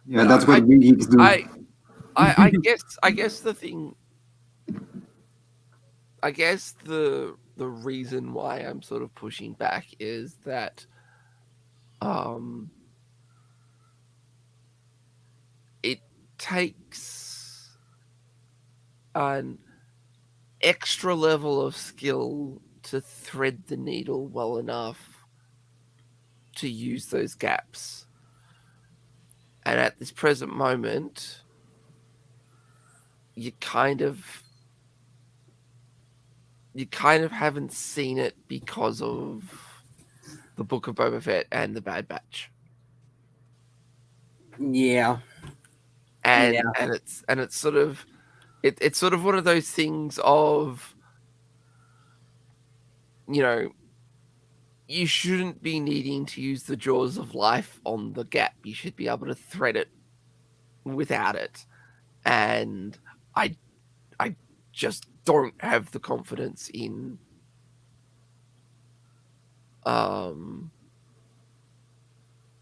Yeah, that's what we geeks do. I guess the thing. I guess the reason why I'm sort of pushing back is that it takes an extra level of skill to thread the needle well enough to use those gaps. And at this present moment, you kind of haven't seen it because of the Book of Boba Fett and the Bad Batch. Yeah. And Yeah. it's sort of it's sort of one of those things of, you know, you shouldn't be needing to use the jaws of life on the gap. You should be able to thread it without it. And I just don't have the confidence in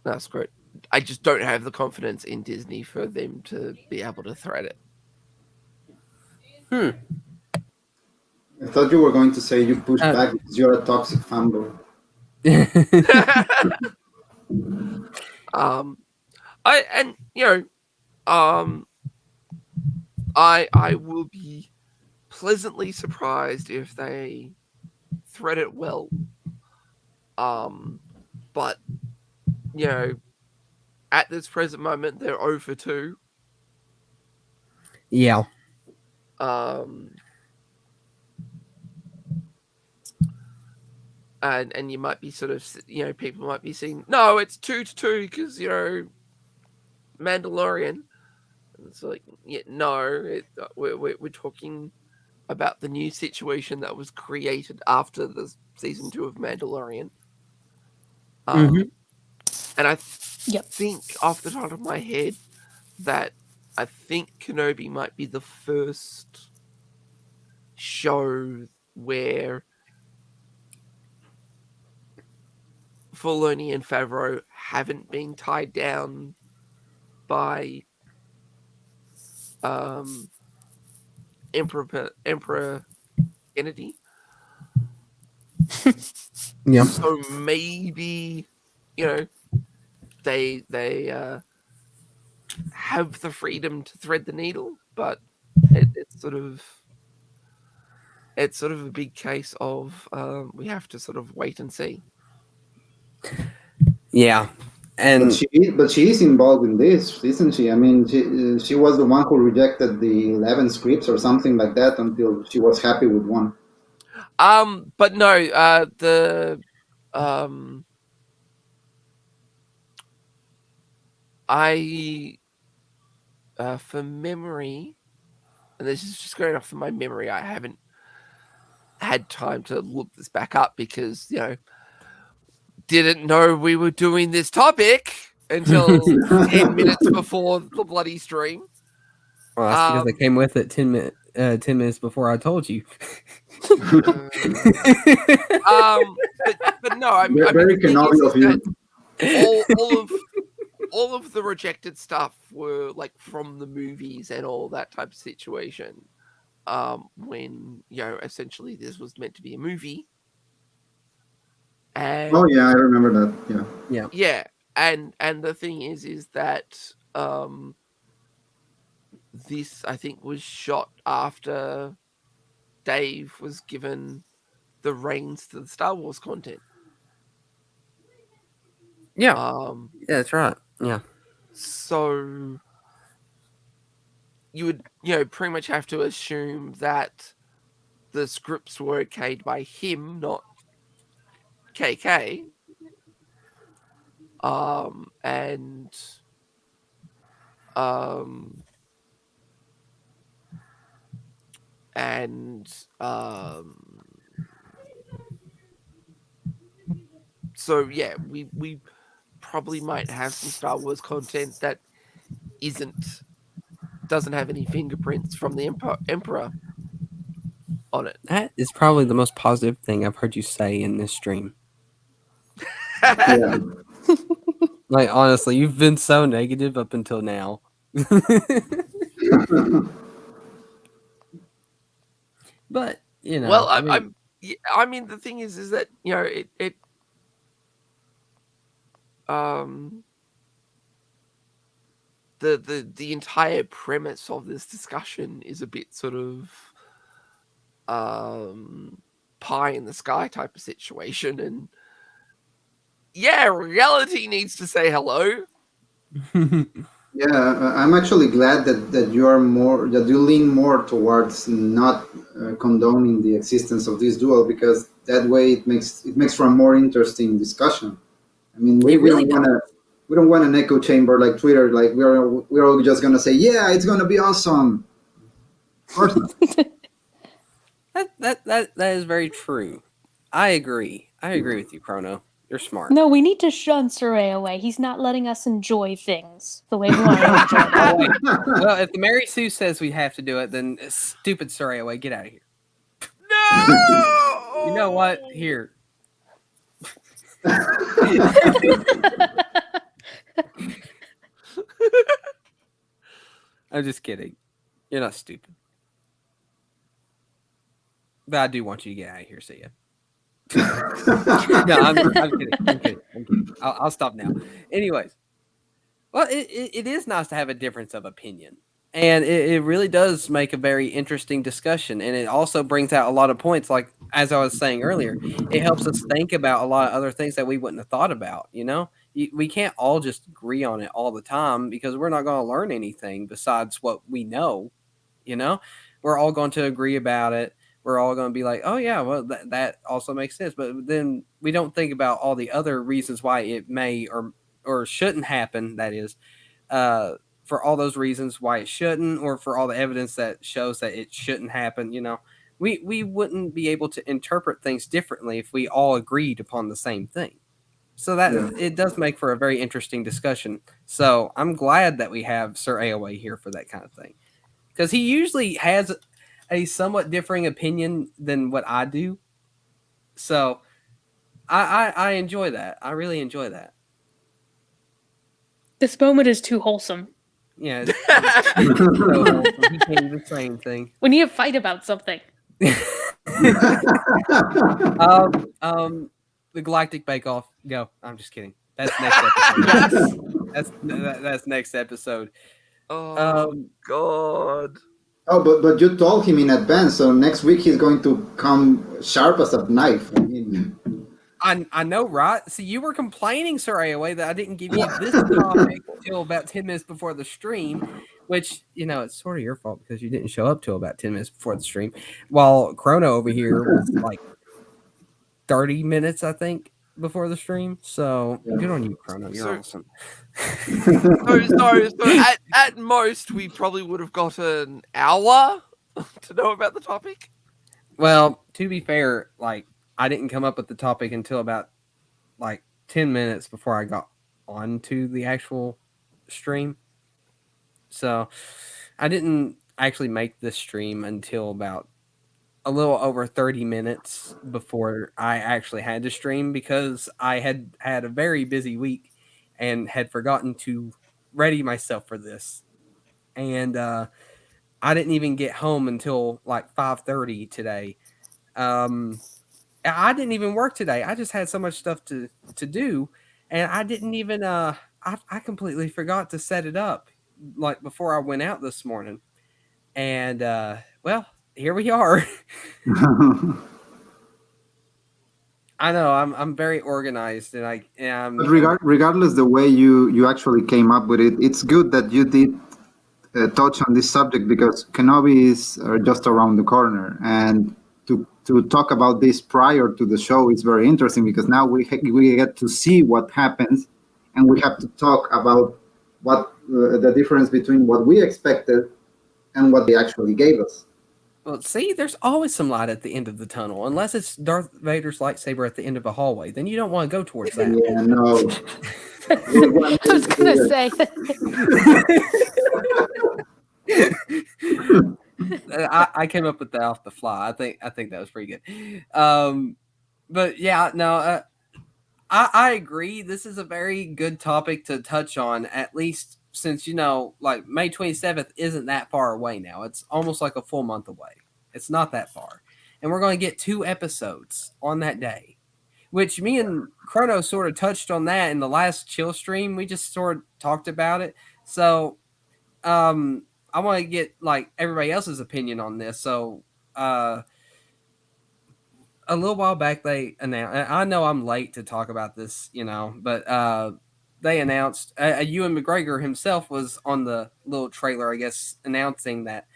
that's great. I just don't have the confidence in Disney for them to be able to thread it. I thought you were going to say you push back because you're a toxic fanboy. I will be pleasantly surprised if they thread it well. But you know, at this present moment, they're 0 for 2. Yeah. And you might be sort of, you know, people might be saying, no, it's 2-2 because, you know, Mandalorian. And it's like, yeah, no, we're talking about the new situation that was created after the season 2 of Mandalorian. And I think off the top of my head that I think Kenobi might be the first show where Filoni and Favreau haven't been tied down by Emperor Kennedy. Yeah. So maybe, you know, they have the freedom to thread the needle, but it's sort of a big case of we have to sort of wait and see. Yeah. And But she is involved in this, isn't she? I mean, she was the one who rejected the 11 scripts or something like that until she was happy with one. But no, from memory, and this is just going off of my memory, I haven't had time to look this back up because, you know, didn't know we were doing this topic until 10 minutes before the bloody stream. Well, that's because I came with it 10 minutes before I told you. But no, I'm very Kenobi of you. all of the rejected stuff were like from the movies and all that type of situation. When, you know, essentially this was meant to be a movie. And oh yeah, I remember that. Yeah. Yeah. And the thing is that this, I think, was shot after Dave was given the reins to the Star Wars content. Yeah. Yeah, that's right. Yeah. So you would, you know, pretty much have to assume that the scripts were okayed by him, not KK. So yeah, we probably might have some Star Wars content that doesn't have any fingerprints from the Emperor on it. That is probably the most positive thing I've heard you say in this stream. Yeah. Like, honestly, you've been so negative up until now. But, you know. Well, I mean, the thing is that, you know, it the entire premise of this discussion is a bit sort of pie in the sky type of situation, and yeah, reality needs to say hello. Yeah, I'm actually glad that you are that you lean more towards not condoning the existence of this duel, because that way it makes for a more interesting discussion. I mean, we really we don't want an echo chamber like Twitter. Like we're all just gonna say, yeah, it's gonna be awesome. Of course not. That is very true. I agree with you, Chrono. You're smart. No, we need to shun Surrey away. He's not letting us enjoy things the way we want to enjoy them. Oh, wait. Well, if the Mary Sue says we have to do it, then stupid Surrey away, get out of here. No! You know what? Here. I'm just kidding. You're not stupid. But I do want you to get out of here. See ya. No, I'm kidding. I'm kidding. I'll stop now. Anyways, well, it is nice to have a difference of opinion. And it really does make a very interesting discussion. And it also brings out a lot of points. Like, as I was saying earlier, it helps us think about a lot of other things that we wouldn't have thought about, you know? We can't all just agree on it all the time, because we're not going to learn anything besides what we know, you know? We're all going to agree about it. We're all going to be like, oh, yeah, well, that also makes sense. But then we don't think about all the other reasons why it may or shouldn't happen, that is, for all those reasons why it shouldn't, or for all the evidence that shows that it shouldn't happen, you know. We wouldn't be able to interpret things differently if we all agreed upon the same thing. So that it does make for a very interesting discussion. So I'm glad that we have Sir AOA here for that kind of thing, because he usually has a somewhat differing opinion than what I do. So I enjoy that. I really enjoy that. This moment is too wholesome. Yeah. He can't even say anything. We need to fight about something. The Galactic Bake Off. Go. I'm just kidding. That's next episode. That's next episode. Oh God. Oh, but you told him in advance, so next week he's going to come sharp as a knife. I mean, I know, right? See, you were complaining, Sir AOA, that I didn't give you this topic until about 10 minutes before the stream, which, you know, it's sort of your fault because you didn't show up till about 10 minutes before the stream, while Chrono over here was like 30 minutes, I think, before the stream. So good on you, Chrono. You're awesome. So at most, we probably would have got an hour to know about the topic. Well, to be fair, like, I didn't come up with the topic until about like 10 minutes before I got onto the actual stream. So I didn't actually make this stream until about a little over 30 minutes before I actually had to stream, because I had a very busy week and had forgotten to ready myself for this. And I didn't even get home until like 5:30 today. I didn't even work today. I just had so much stuff to do, and I didn't even I completely forgot to set it up like before I went out this morning. And well, here we are. I know I'm very organized, and I am. But regardless the way you actually came up with it, it's good that you did touch on this subject, because Kenobis are just around the corner, and to talk about this prior to the show is very interesting, because now we get to see what happens, and we have to talk about what the difference between what we expected and what they actually gave us. Well, see, there's always some light at the end of the tunnel, unless it's Darth Vader's lightsaber at the end of a hallway. Then you don't want to go towards that. Yeah, no. I was gonna say. I came up with that off the fly. I think that was pretty good. But yeah, no, I agree. This is a very good topic to touch on, at least since, you know, like May 27th isn't that far away now. It's almost like a full month away. It's not that far. And we're going to get 2 episodes on that day, which me and Chrono sort of touched on that in the last chill stream. We just sort of talked about it. So I want to get like everybody else's opinion on this. So, a little while back they announced. I know I'm late to talk about this, but they announced Ewan McGregor himself was on the little trailer, I guess, announcing that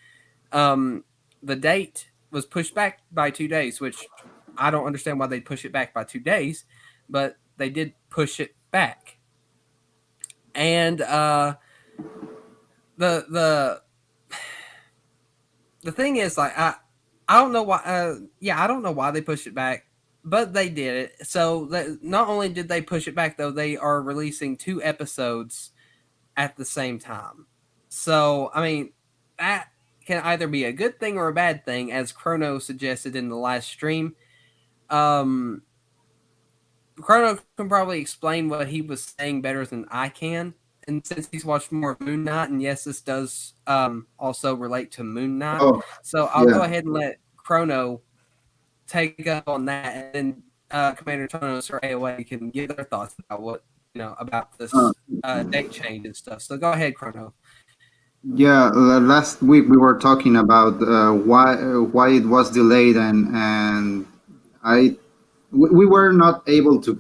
the date was pushed back by 2 days, which I don't understand why they'd push it back by 2 days, but they did push it back. And the thing is, like, I don't know why. I don't know why they pushed it back, but they did it. So not only did they push it back, though, they are releasing 2 episodes at the same time. So I mean, that can either be a good thing or a bad thing, as Chrono suggested in the last stream. Chrono can probably explain what he was saying better than I can. And since he's watched more of Moon Knight, and yes, this does also relate to Moon Knight, so I'll go ahead and let Chrono take up on that, and then Commander Tonos or AOA can give their thoughts about what about this date change and stuff. So go ahead, Chrono. Yeah, last week we were talking about why it was delayed, and we were not able to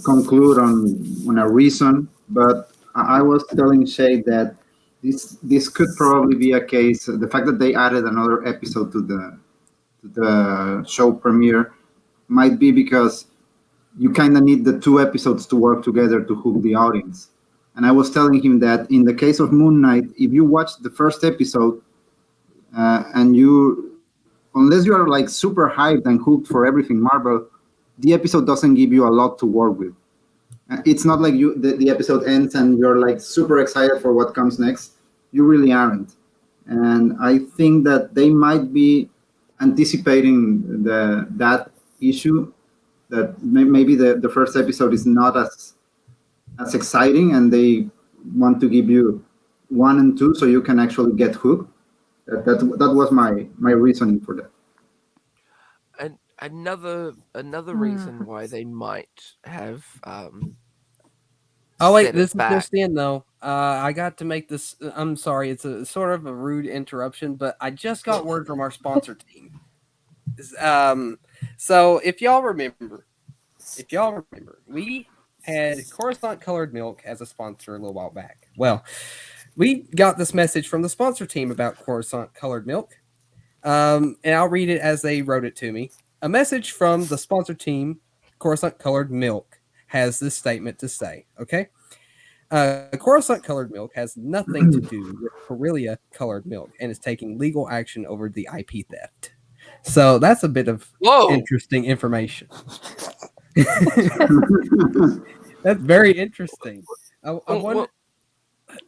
conclude on a reason, but I was telling Shay that this could probably be a case. The fact that they added another episode to the show premiere might be because you kind of need the 2 episodes to work together to hook the audience. And I was telling him that in the case of Moon Knight, if you watch the first episode and unless you are like super hyped and hooked for everything Marvel, the episode doesn't give you a lot to work with. It's not like the episode ends and you're like super excited for what comes next. You really aren't. And I think that they might be anticipating that issue, that maybe the first episode is not as exciting, and they want to give you 1 and 2 so you can actually get hooked. That was my reasoning for that. And another reason why they might have Oh wait, set this it is back. just in though. I got to make this. I'm sorry, it's a sort of a rude interruption, but I just got word from our sponsor team. So if y'all remember, we had Coruscant Colored Milk as a sponsor a little while back. Well, we got this message from the sponsor team about Coruscant Colored Milk, and I'll read it as they wrote it to me. A message from the sponsor team, Coruscant Colored Milk, has this statement to say, okay? Coruscant Colored Milk has nothing to do with Corellia Colored Milk and is taking legal action over the IP theft. So that's a bit of interesting information. That's very interesting. I wonder,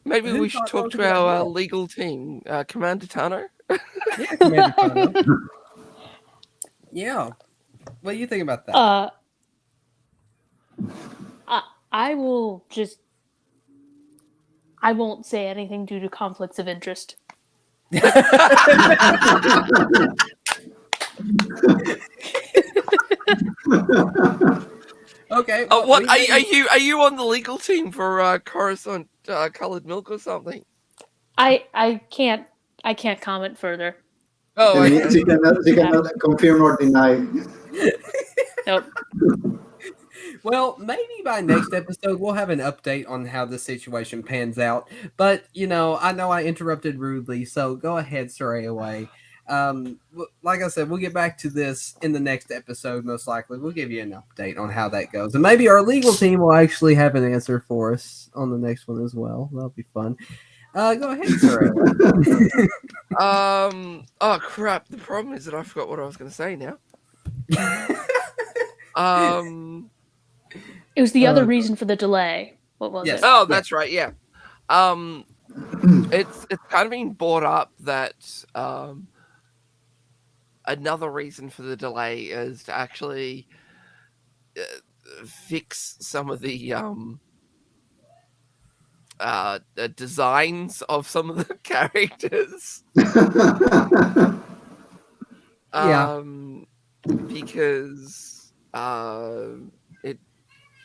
maybe we should talk to our legal team, Commander Tano. Yeah, Commander Tano. Yeah. What do you think about that? I won't say anything due to conflicts of interest. Okay. Well, what are you on the legal team for Coruscant Colored Milk or something? I can't comment further. Oh, she cannot confirm or deny. Nope. Well, maybe by next episode we'll have an update on how the situation pans out. But I know I interrupted rudely, so go ahead, Sir AOA. Like I said, we'll get back to this in the next episode. Most likely, we'll give you an update on how that goes, and maybe our legal team will actually have an answer for us on the next one as well. That'll be fun. Go ahead, Sir. Oh crap! The problem is that I forgot what I was going to say now. It was the other reason for the delay. What was it? Oh, that's right. Yeah. It's kind of been brought up that another reason for the delay is to actually fix some of the designs of some of the characters. Because it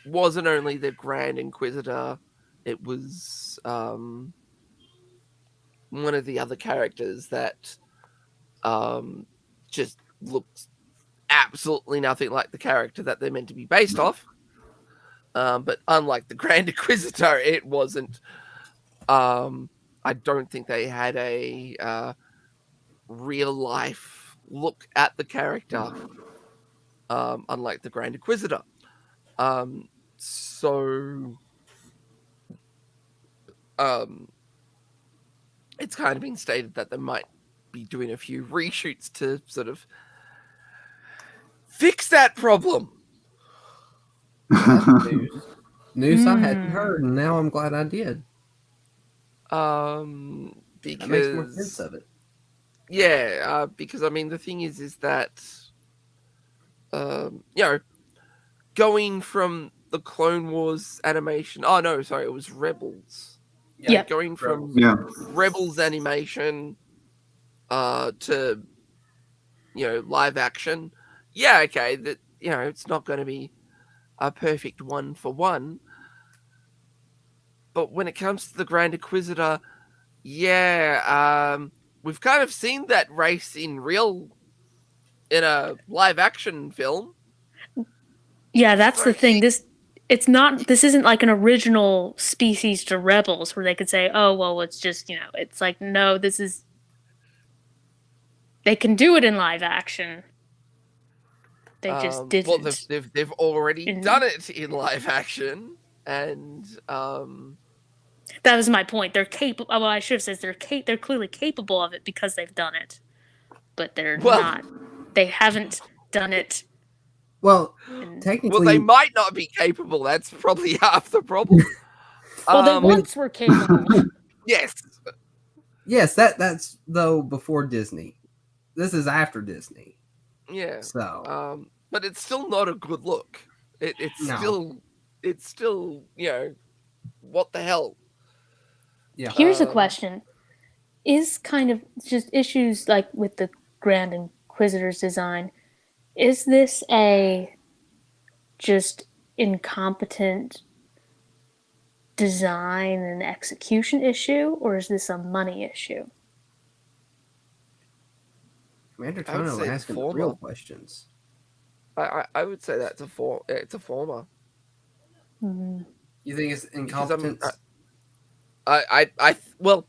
wasn't only the Grand Inquisitor, it was one of the other characters that just looks absolutely nothing like the character that they're meant to be based off. But unlike the Grand Inquisitor, it wasn't. I don't think they had a real life look at the character, unlike the Grand Inquisitor. So it's kind of been stated that they might be doing a few reshoots to sort of fix that problem. That's news. News I hadn't Hmm. heard, and now I'm glad I did. That makes more sense Because of it. yeah, because I mean the thing is that you know, going from the Clone Wars animation. Oh no, sorry, it was Rebels. Yeah, Yep. going from Yeah. Rebels animation to live action. Yeah, okay, that it's not going to be a perfect one for one. But when it comes to the Grand Inquisitor, yeah, we've kind of seen that race in a live action film. Yeah, that's the So- thing. This isn't like an original species to Rebels where they could say, "Oh, well, it's just, it's like no, they can do it in live action. They just didn't." Well, they've already In- done it in live action, and That was my point. They're capable. Well, I should have said they're clearly capable of it because they've done it, but they're Well- not. They haven't done it. Well, In, technically, well, they might not be capable. That's probably half the problem. well, they Um, once were capable. yes, yes, that's though before Disney. This is after Disney. yeah. So But it's still not a good look. It's No. still what the hell? yeah. Here's a Um, question: is kind of just issues like with the Grand Inquisitor's design? Is this a just incompetent design and execution issue, or is this a money issue? Commander I would Tono say asking the former. real questions. I would say that's it's a former. Hmm. You think it's Because incompetence? well,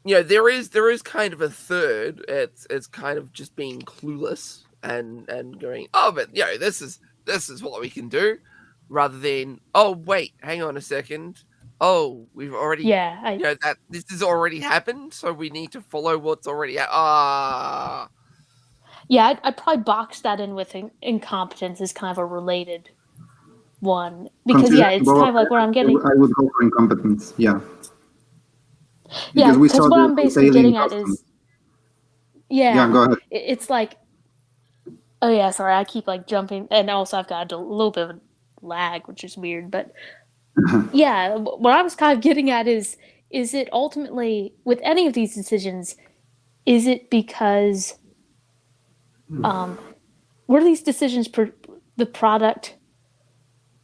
there is kind of a third. It's kind of just being clueless and going, oh, but this is what we can do, rather than, oh wait, hang on a second, oh, we've already Yeah, that this has already happened, so we need to follow what's already yeah, I'd probably box that in with incompetence as kind of a related one because Considering it's both, kind of like what I'm getting. I would go for incompetence. Yeah. Yeah, Because we because saw what the I'm basically sailing getting at custom. is, Yeah, go ahead. it's like, oh yeah, sorry, I keep like jumping, and also I've got a little bit of a lag, which is weird, but yeah, what I was kind of getting at is it ultimately with any of these decisions, is it because, were these decisions the product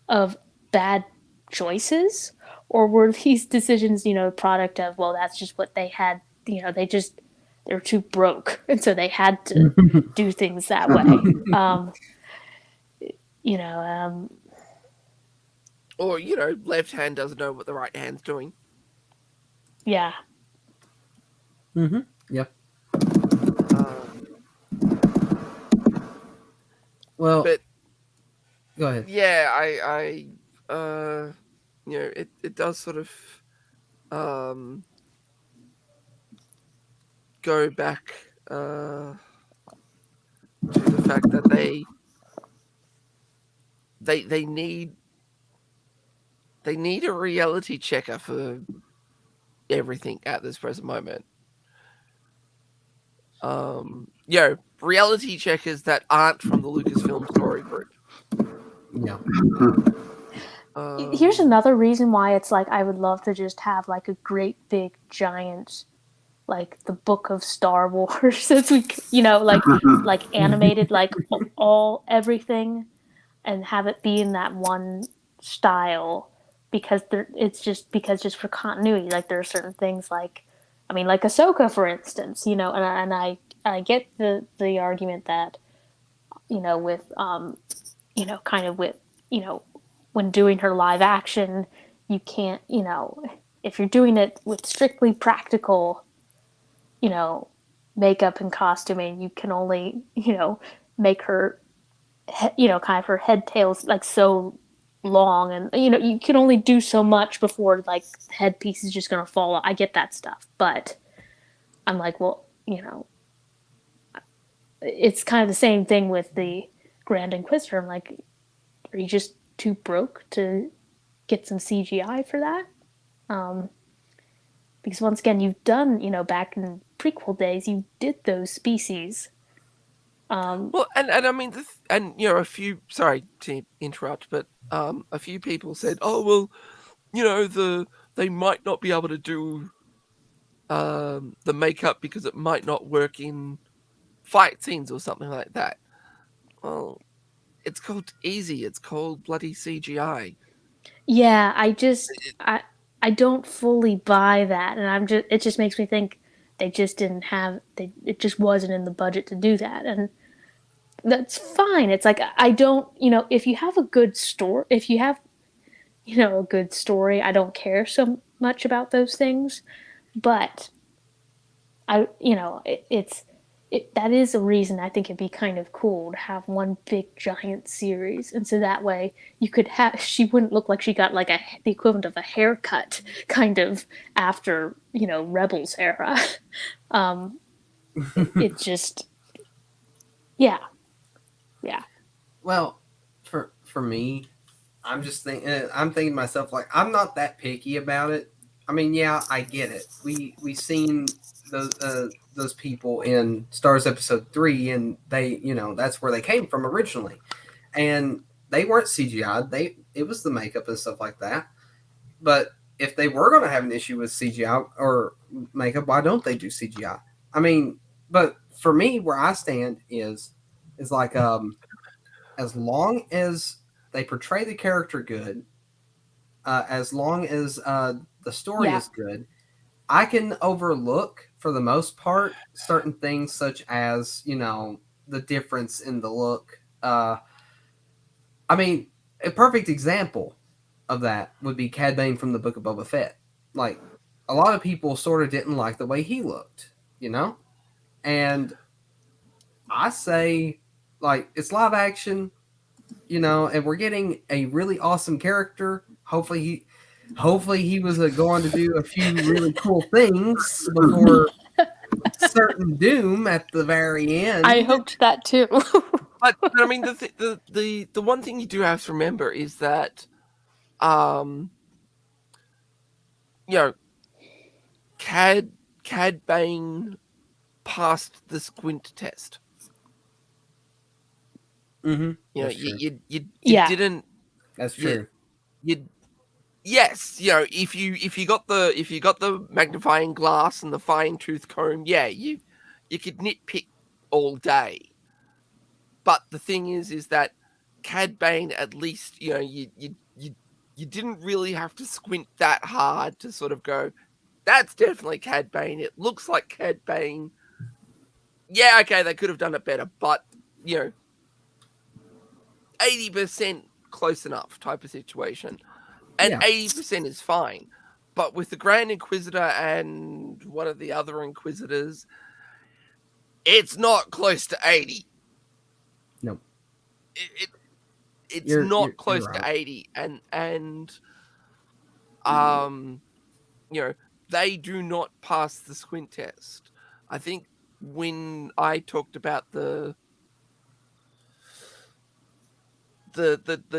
of bad choices, or were these decisions, the product of, well, that's just what they had, they're too broke, and so they had to do things that way. or left hand doesn't know what the right hand's doing. Yeah. Mm-hmm. Yep. Well, But go ahead. yeah, I it does sort of go back to the fact that they need a reality checker for everything at this present moment. Reality checkers that aren't from the Lucasfilm story group. Yeah. Here's another reason why it's like I would love to just have like a great big giant, like the book of Star Wars, as we, like animated, like everything, and have it be in that one style, because just for continuity, like there are certain things like, I mean, like Ahsoka, for instance, and I get the argument that, with, kind of with, when doing her live action, you can't, if you're doing it with strictly practical, you know, makeup and costuming, you can only, make her, kind of her head tails like so long, and you can only do so much before like the headpiece is just gonna fall off. I get that stuff, but I'm like, well, it's kind of the same thing with the Grand Inquisitor. I'm like, are you just too broke to get some CGI for that? Because once again, you've done, back in prequel days, you did those species. Well, and I mean, a few. Sorry to interrupt, but a few people said, "Oh, well, they might not be able to do the makeup because it might not work in fight scenes or something like that." Well, it's called easy. It's called bloody CGI. Yeah, I don't fully buy that, and it just makes me think they just didn't have it just wasn't in the budget to do that, and that's fine. It's like I don't, if you have a good story, if you have, a good story, I don't care so much about those things, but that is a reason I think it'd be kind of cool to have one big giant series, and so that way you could have she wouldn't look like she got like the equivalent of a haircut kind of after Rebels era. It just yeah. Well, for me, I'm thinking to myself, like, I'm not that picky about it. I mean, yeah, I get it. We seen those people in Star Wars Episode 3, and they, that's where they came from originally, and they weren't CGI. It was the makeup and stuff like that. But if they were going to have an issue with CGI or makeup, why don't they do CGI? I mean, but for me, where I stand is like, as long as they portray the character good, as long as the story is good, I can overlook, for the most part, certain things such as, the difference in the look. I mean, a perfect example of that would be Cad Bane from the Book of Boba Fett. Like, a lot of people sort of didn't like the way he looked, And I say, like, it's live action, and we're getting a really awesome character. Hopefully he was going to do a few really cool things before certain doom at the very end. I hoped that too. but I mean, the one thing you do have to remember is that, Cad Bane passed the squint test. Mm-hmm. You Yeah. didn't. That's true. Yes, if you got the magnifying glass and the fine tooth comb, yeah, you could nitpick all day. But the thing is that Cad Bane, at least, you didn't really have to squint that hard to sort of go, that's definitely Cad Bane. It looks like Cad Bane. Yeah, okay, they could have done it better, but 80% close enough type of situation. And 80% is fine. But with the Grand Inquisitor and one of the other Inquisitors, it's not close to 80. No. It's not close to 80. And they do not pass the squint test. I think when I talked about the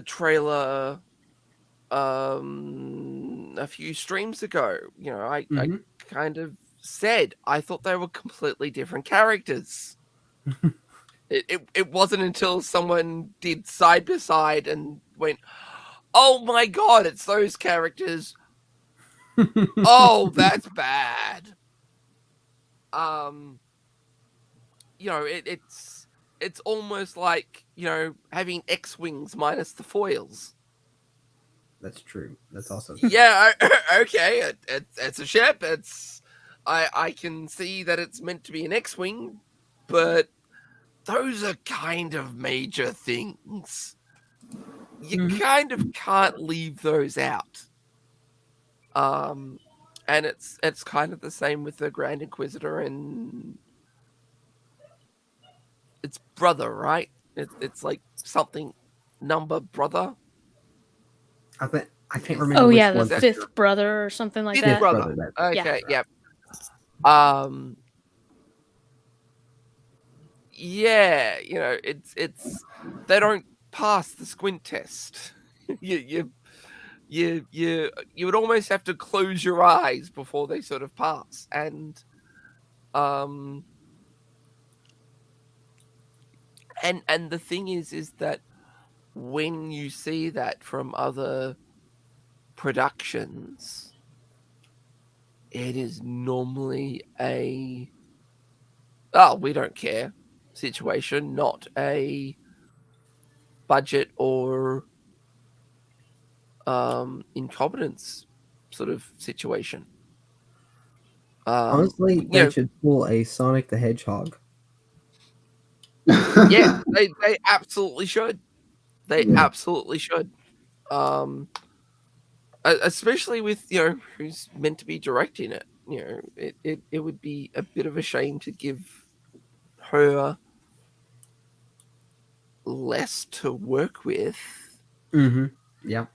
trailer a few streams ago, I kind of said I thought they were completely different characters. It wasn't until someone did side by side and went, oh my god, it's those characters. Oh, that's bad. It's almost like, having X-Wings minus the foils. That's true. That's also true. Yeah, okay. It's a ship. It's I can see that it's meant to be an X-wing, but those are kind of major things. You kind of can't leave those out. And it's kind of the same with the Grand Inquisitor and its brother, right? It's like something number brother. I can't remember. Oh which yeah, the one. fifth brother or something like Fifth that. brother. that- Okay, Yeah. Yeah, you know, it's they don't pass the squint test. you would almost have to close your eyes before they sort of pass. And the thing is that when you see that from other productions, it is normally a we don't care situation, not a budget or incompetence sort of situation. Honestly, you they know, should pull a Sonic the Hedgehog. yeah, they absolutely should. They Yeah. absolutely should. Especially with, you know, who's meant to be directing it. You know, it would be a bit of a shame to give her less to work with. Mm-hmm. Yeah.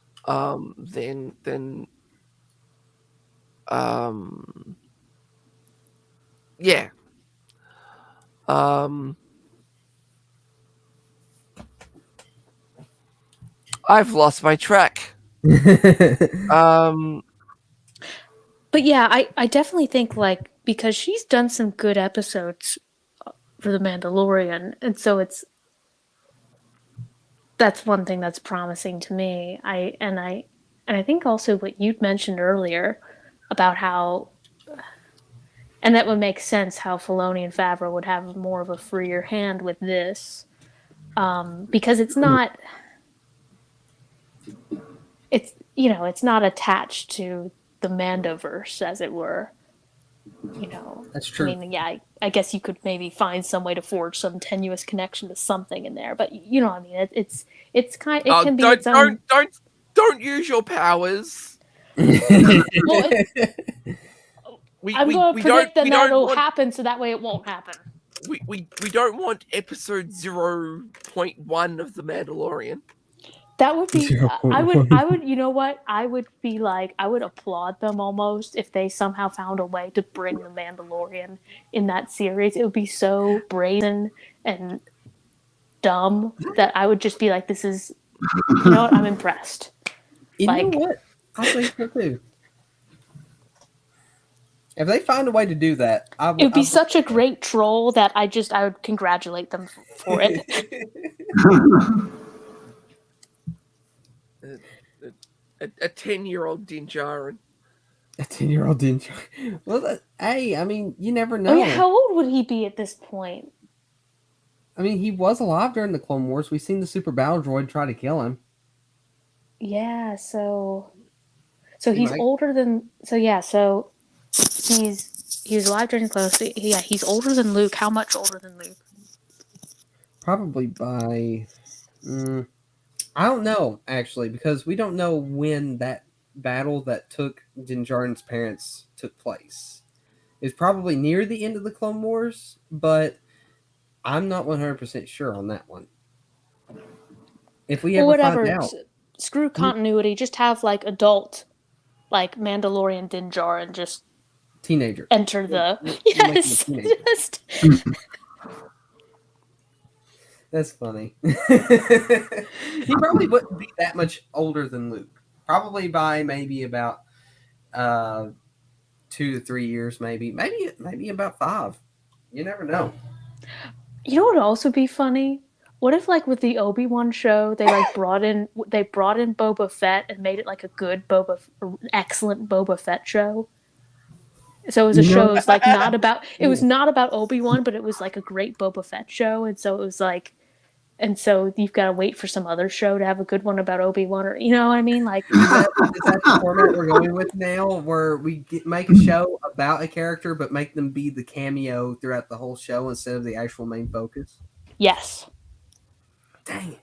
Then yeah. I've lost my track. But yeah, I definitely think like because she's done some good episodes for The Mandalorian, and so that's one thing that's promising to me. I think also what you'd mentioned earlier about how, and that would make sense how Filoni and Favreau would have more of a freer hand with this, because it's not it's not attached to the Mandoverse, as it were. You know, That's true. I mean, yeah, I guess you could maybe find some way to forge some tenuous connection to something in there, but you know, what I mean, it can be its own. Don't use your powers. Well, I'm going to predict that that'll happen, so that way it won't happen. We don't want episode 0.1 of The Mandalorian. That would be. 0.1. I would. You know what? I would be like. I would applaud them almost if they somehow found a way to bring the Mandalorian in that series. It would be so brazen and dumb that I would just be like, "This is." You know what? I'm impressed. You Like- know what? I think so too. If they find a way to do that, It would be such a great troll that I would congratulate them for it. A 10-year-old Din Djarin. A 10-year-old didn't. Well, hey, I mean, you never know. Oh yeah, how old would he be at this point? I mean, he was alive during the Clone Wars. We've seen the Super Battle Droid try to kill him. Yeah, so He he's might- older than he was alive during the Clone Wars. Yeah, he's older than Luke. How much older than Luke? Probably by. I don't know, actually, because we don't know when that battle that took Din Djarin's parents took place. It's probably near the end of the Clone Wars, but I'm not 100% sure on that one. If we Well, ever whatever. find out. Screw continuity. Just have like adult, like Mandalorian Din Djarin just Teenager. enter the We'll make him a yes. teenager. Just That's funny. He probably wouldn't be that much older than Luke. Probably by maybe about 2 to 3 years, maybe about 5. You never know. You know what would also be funny? What if, like, with the Obi-Wan show, they brought in Boba Fett and made it like a good excellent Boba Fett show? So it was a show. It was like not about. It was not about Obi-Wan, but it was like a great Boba Fett show, and so it was like, and so you've got to wait for some other show to have a good one about Obi-Wan, or you know what I mean? Like, Is that the format we're going with now, where we make a show about a character, but make them be the cameo throughout the whole show instead of the actual main focus? yes. Dang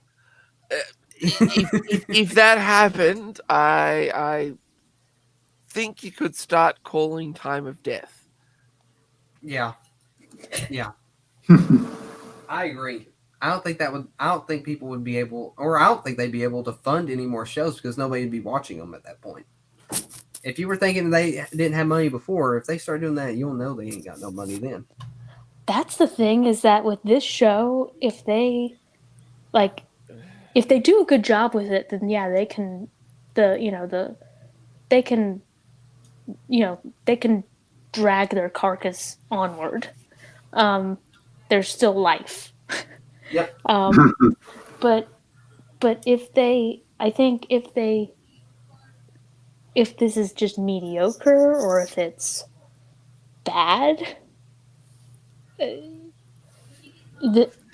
it. If that happened, I think you could start calling Time of Death. Yeah. I agree. I don't think people would be able, or I don't think they'd be able to fund any more shows because nobody would be watching them at that point. If you were thinking they didn't have money before, if they start doing that, you'll know they ain't got no money then. That's the thing, is that with this show, if they do a good job with it, then yeah, they can drag their carcass onward. There's still life. Yep. But if this is just mediocre, or if it's bad,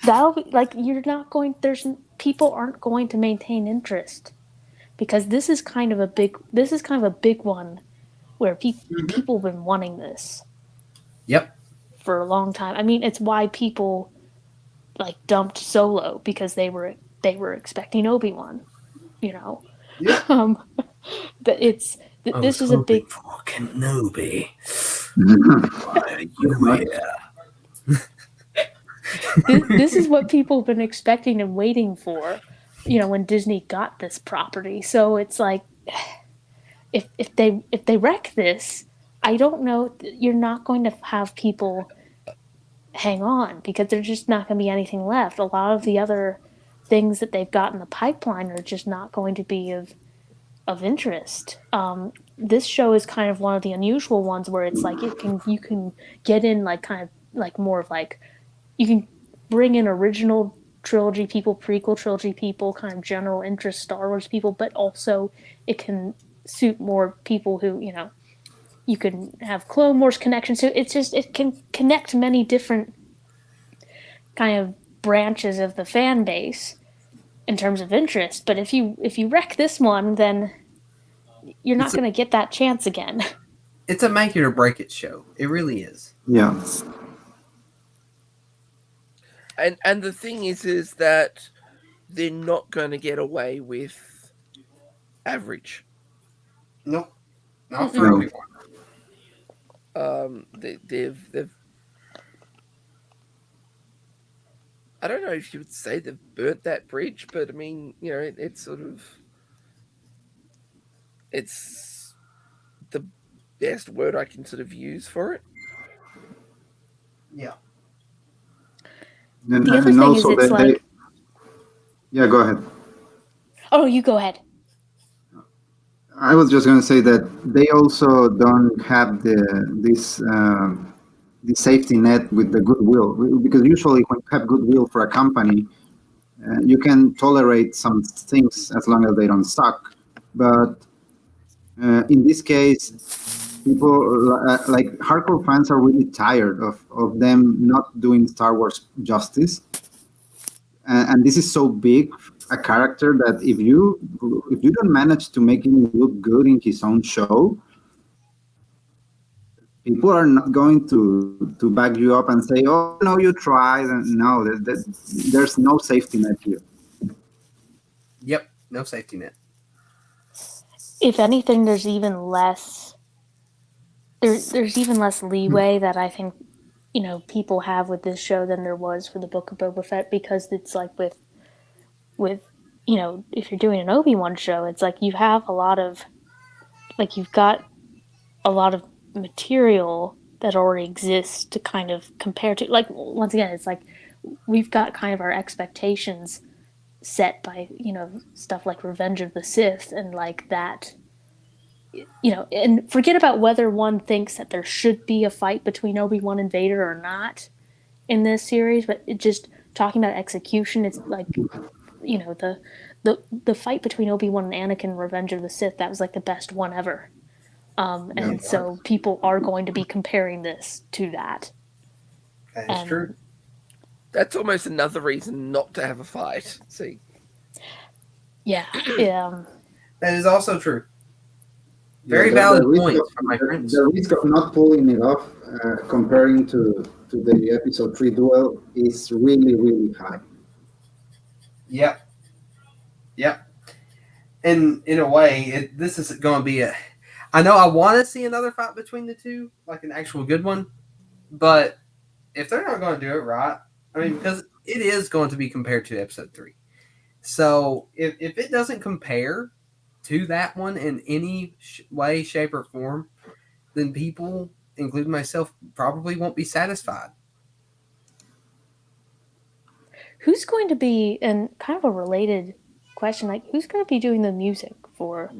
that'll be like, people aren't going to maintain interest, because this is kind of a big one where people have been wanting this. Yep. For a long time. I mean, it's why people like dumped Solo, because they were expecting Obi-Wan, you know. Yep. But this is a big for Kenobi. this is what people have been expecting and waiting for, you know, when Disney got this property. So it's like, if they wreck this, I don't know, you're not going to have people hang on, because there's just not going to be anything left. A lot of the other things that they've got in the pipeline are just not going to be of interest. This show is kind of one of the unusual ones where it's like you can get in like kind of like more of like, you can bring in original trilogy people, prequel trilogy people, kind of general interest Star Wars people, but also it can suit more people who, you know, you can have Clone Wars connections. So it can connect many different kind of branches of the fan base in terms of interest. But if you wreck this one, then you're not going to get that chance again. It's a make it or break it show. It really is. Yeah. And the thing is that they're not going to get away with average. Nope. Not for everyone. They've I don't know if you would say they've burnt that bridge, but I mean, you know, it's the best word I can sort of use for it. Yeah. And, The other and thing is, also it's like, yeah, go ahead. oh, you go ahead. I was just going to say that they also don't have this safety net with the goodwill, because usually when you have goodwill for a company, you can tolerate some things as long as they don't suck. But in this case, people like hardcore fans are really tired of them not doing Star Wars justice, and this is so big a character that if you don't manage to make him look good in his own show, people are not going to back you up and say, "Oh no, you tried." And no, there's no safety net here. Yep. No safety net. If anything, there's even less. There's even less leeway that I think, you know, people have with this show than there was for the Book of Boba Fett, because it's like with you know, if you're doing an Obi-Wan show, it's like you have a lot of, like, you've got a lot of material that already exists to kind of compare to. Like, once again, it's like we've got kind of our expectations set by, you know, stuff like Revenge of the Sith and like that, you know, and forget about whether one thinks that there should be a fight between Obi-Wan and Vader or not in this series, but it just talking about execution, it's like, you know, the fight between Obi-Wan and Anakin in Revenge of the Sith, that was like the best one ever. And so people are going to be comparing this to that. That is true. That's almost another reason not to have a fight. See, Yeah, yeah. That is also true. Yeah, Very the valid risk points of- from my friends. The risk of not pulling it off, comparing to the episode 3 duel, is really, really high. Yep. Yep. And in a way, this is going to be a. I know I want to see another fight between the two, like an actual good one, but if they're not going to do it right, I mean, because it is going to be compared to episode 3. So if it doesn't compare to that one in any way, shape, or form, then people, including myself, probably won't be satisfied. Who's going to be, and kind of a related question, like who's going to be doing the music for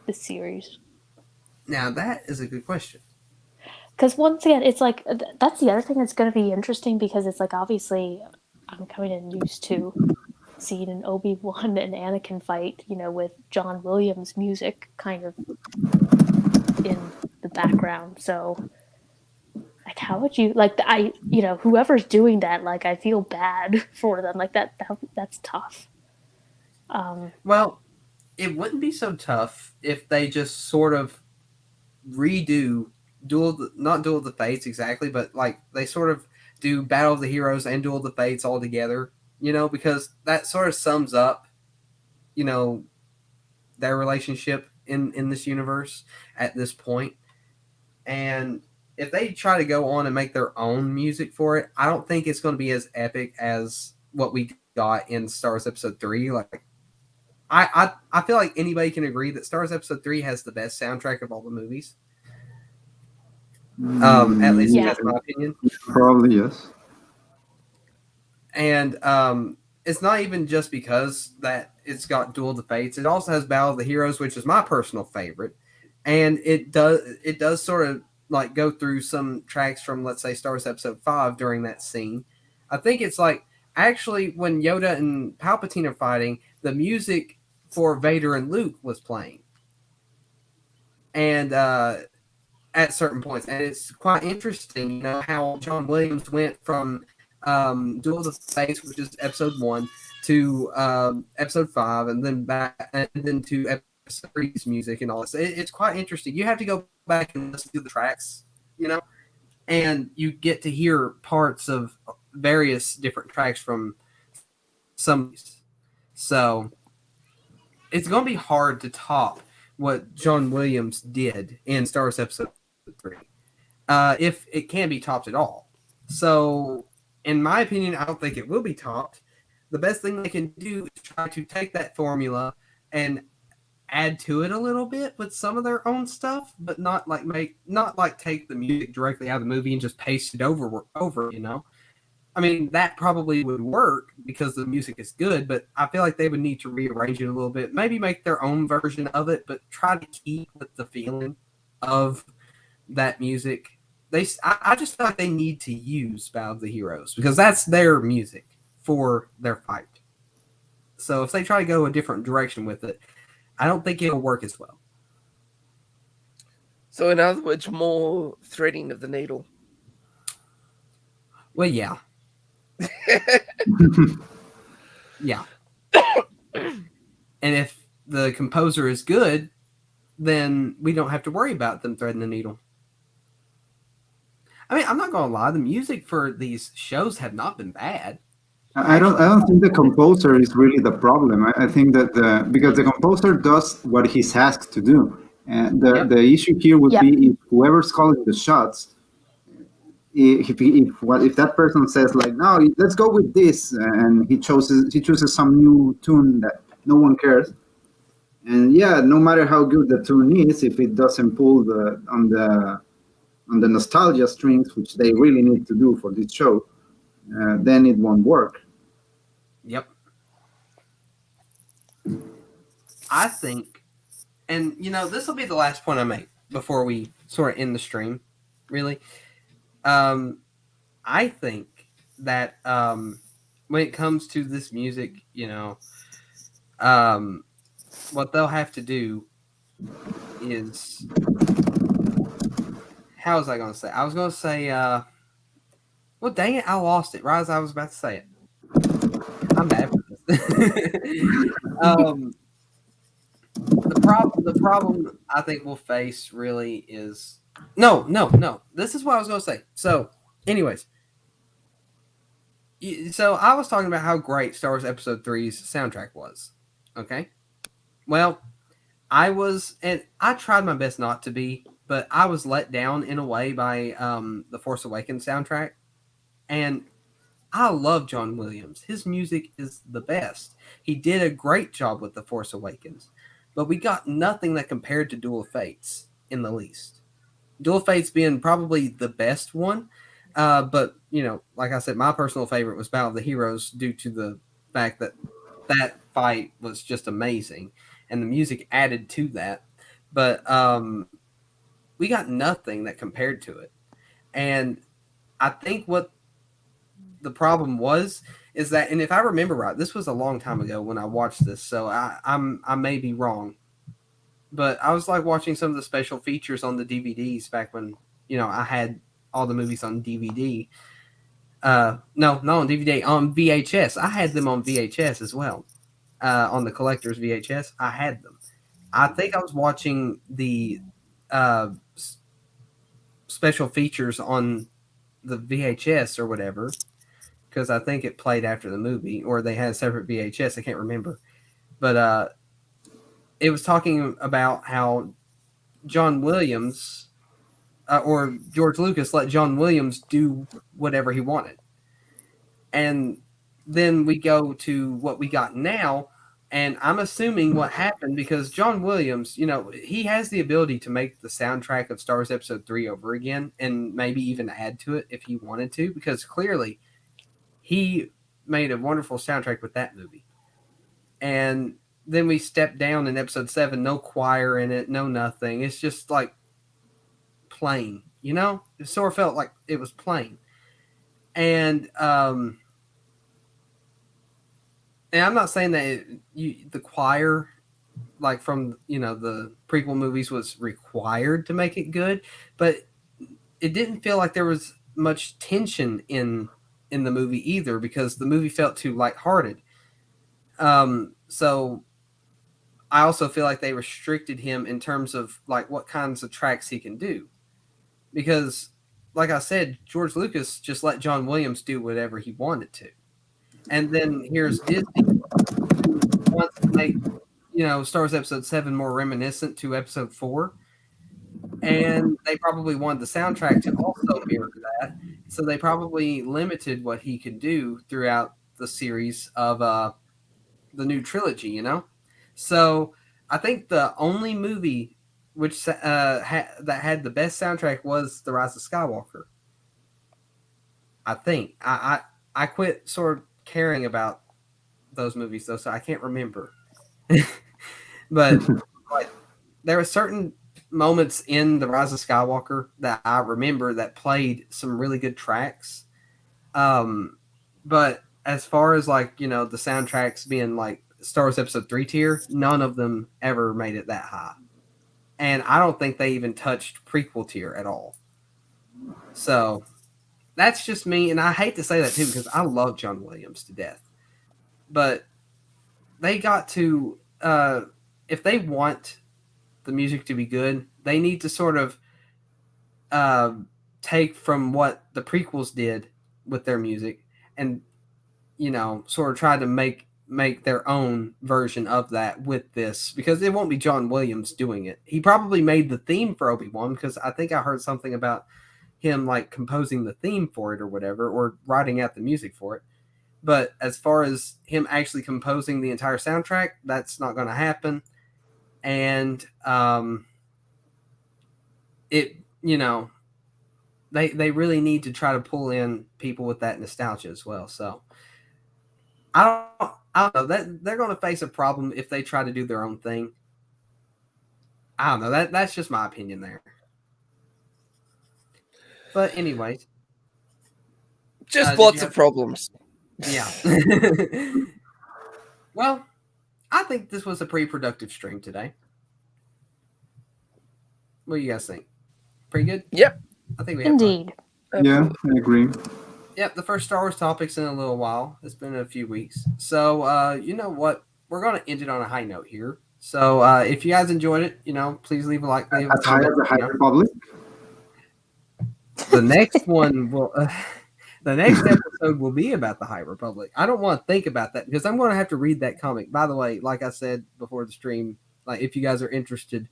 the series? Now, that is a good question. Because once again, it's like that's the other thing that's going to be interesting because it's like obviously I'm coming in used to seeing an Obi-Wan and Anakin fight, with John Williams music kind of in the background. So, like, how would you like whoever's doing that? Like, I feel bad for them. Like that's tough. Well, it wouldn't be so tough if they just sort of redo not Duel of the Fates exactly, but like they sort of do Battle of the Heroes and Duel of the Fates all together, because that sort of sums up, their relationship in this universe at this point. And if they try to go on and make their own music for it, I don't think it's going to be as epic as what we got in Star Wars Episode 3. Like, I feel like anybody can agree that Star Wars Episode 3 has the best soundtrack of all the movies. At least that's my opinion. Probably, yes. And it's not even just because that it's got Duel of the Fates. It also has Battle of the Heroes, which is my personal favorite. And it does sort of like go through some tracks from, let's say, Star Wars Episode 5 during that scene. I think it's like actually when Yoda and Palpatine are fighting, the music for Vader and Luke was playing. And at certain points, and it's quite interesting, how John Williams went from Duel of the Fates, which is episode 1, to episode 5, and then back, and then to episode 3's music and all this. It's quite interesting. You have to go back and listen to the tracks, and you get to hear parts of various different tracks from some. So it's going to be hard to top what John Williams did in Star Wars Episode 3, if it can be topped at all. So, in my opinion, I don't think it will be topped. The best thing they can do is try to take that formula and add to it a little bit with some of their own stuff, but not like take the music directly out of the movie and just paste it over. I mean, that probably would work because the music is good, but I feel like they would need to rearrange it a little bit, maybe make their own version of it, but try to keep with the feeling of that music. I just feel like they need to use Battle of the Heroes because that's their music for their fight. So if they try to go a different direction with it, I don't think it'll work as well. so in other words, more threading of the needle. Well, yeah. Yeah. And if the composer is good, then we don't have to worry about them threading the needle. I mean, I'm not gonna lie, the music for these shows have not been bad. I don't think the composer is really the problem. I think that because the composer does what he's asked to do, and the issue here would be if whoever's calling the shots, if that person says like, no, let's go with this, and he chooses some new tune that no one cares, and no matter how good the tune is, if it doesn't pull on the nostalgia strings, which they really need to do for this show, then it won't work. Yep. I think, and this will be the last point I make before we sort of end the stream, really. I think that when it comes to this music, what they'll have to do is, how was I going to say? I was going to say, Well, dang it, I lost it right as I was about to say it. I'm bad for this. The problem I think we'll face really is no. This is what I was going to say. So, anyways, so I was talking about how great Star Wars Episode 3's soundtrack was. Okay, well, and I tried my best not to be, but I was let down in a way by the Force Awakens soundtrack, and I love John Williams. His music is the best. He did a great job with The Force Awakens, but we got nothing that compared to Duel of Fates in the least. Duel of Fates being probably the best one, but like I said, my personal favorite was Battle of the Heroes due to the fact that that fight was just amazing, and the music added to that. But we got nothing that compared to it, and I think what the problem is that, and if I remember right, this was a long time ago when I watched this, so I may be wrong, but I was like watching some of the special features on the DVDs back when I had all the movies on DVD. No, not on DVD, on VHS. I had them on VHS as well. On the collector's VHS, I had them. I think I was watching the special features on the VHS or whatever, because I think it played after the movie, or they had a separate VHS. I can't remember, but it was talking about how John Williams or George Lucas let John Williams do whatever he wanted, and then we go to what we got now, and I'm assuming what happened because John Williams, he has the ability to make the soundtrack of Star Wars Episode 3 over again, and maybe even add to it if he wanted to, because clearly he made a wonderful soundtrack with that movie. And then we stepped down in Episode 7, no choir in it, no nothing. It's just like plain, It sort of felt like it was plain. And I'm not saying that the choir, like from the prequel movies, was required to make it good, but it didn't feel like there was much tension in the movie either, because the movie felt too lighthearted. So I also feel like they restricted him in terms of like what kinds of tracks he can do, because like I said, George Lucas just let John Williams do whatever he wanted to. And then here's Disney, who wants to make, Star Wars Episode 7 more reminiscent to Episode 4. And they probably wanted the soundtrack to also mirror that. So they probably limited what he could do throughout the series of the new trilogy, So I think the only movie that had the best soundtrack was The Rise of Skywalker. I think. I quit sort of caring about those movies though, so I can't remember. but there were certain moments in The Rise of Skywalker that I remember that played some really good tracks. But as far as like, the soundtracks being like Star Wars Episode 3 tier, none of them ever made it that high. And I don't think they even touched prequel tier at all. So that's just me, and I hate to say that too because I love John Williams to death. But they got to, if they want the music to be good, they need to sort of take from what the prequels did with their music and, sort of try to make their own version of that with this, because it won't be John Williams doing it. He probably made the theme for Obi-Wan, because I think I heard something about him like composing the theme for it or whatever, or writing out the music for it. But as far as him actually composing the entire soundtrack, that's not going to happen. And they really need to try to pull in people with that nostalgia as well. So I don't know, that they're going to face a problem if they try to do their own thing. I don't know, that's just my opinion there. But anyways, just lots of problems. Yeah. Well, I think this was a pretty productive stream today. What do you guys think? Pretty good? Yep. I think we have Indeed. Yeah, I agree. Yep, the first Star Wars topic's in a little while. It's been a few weeks. So, you know what? We're going to end it on a high note here. So, if you guys enjoyed it, please leave a like. Leave a As high as comment, the High Republic. The next one will. The next episode will be about the High Republic. I don't want to think about that because I'm going to have to read that comic. By the way, like I said before the stream, like if you guys are interested,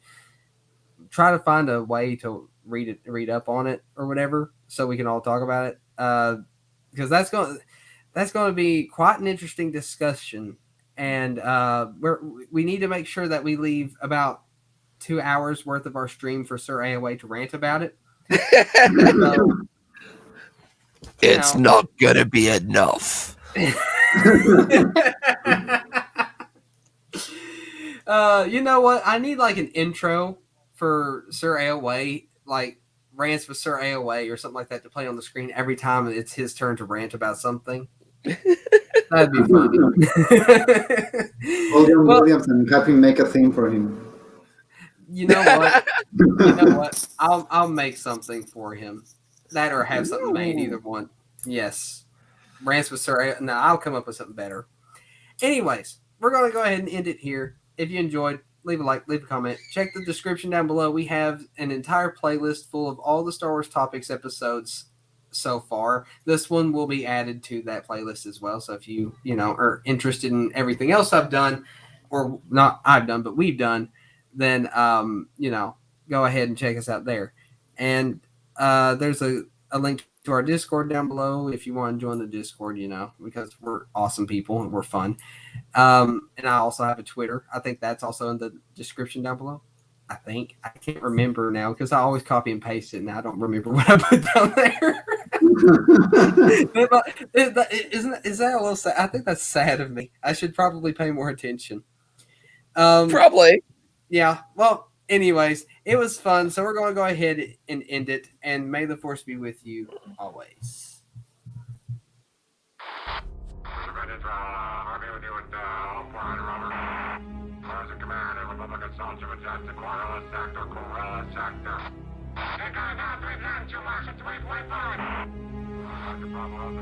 try to find a way to read up on it or whatever, so we can all talk about it. Because that's going to be quite an interesting discussion, and we need to make sure that we leave about 2 hours worth of our stream for Sir AOA to rant about it. So, It's not gonna be enough. You know what? I need like an intro for Sir AOA, like rants with Sir AOA or something like that to play on the screen every time it's his turn to rant about something. That'd be fun. William Williamson, have him make a theme for him. You know what? I'll make something for him. That or have something made, either one. Yes. Rants with Sir A. No, I'll come up with something better. Anyways, we're going to go ahead and end it here. If you enjoyed, leave a like, leave a comment. Check the description down below. We have an entire playlist full of all the Star Wars Topics episodes so far. This one will be added to that playlist as well. So if you are interested in everything else I've done, or not I've done, but we've done, then go ahead and check us out there. And there's a link to our Discord down below if you want to join the Discord, because we're awesome people and we're fun. And I also have a Twitter. I think that's also in the description down below. I can't remember now because I always copy and paste it and I don't remember what I put down there. Is that a little sad? I think that's sad of me. I should probably pay more attention. Probably. Yeah. Well, anyways, it was fun. So we're going to go ahead and end it. And may the Force be with you always. Bravo,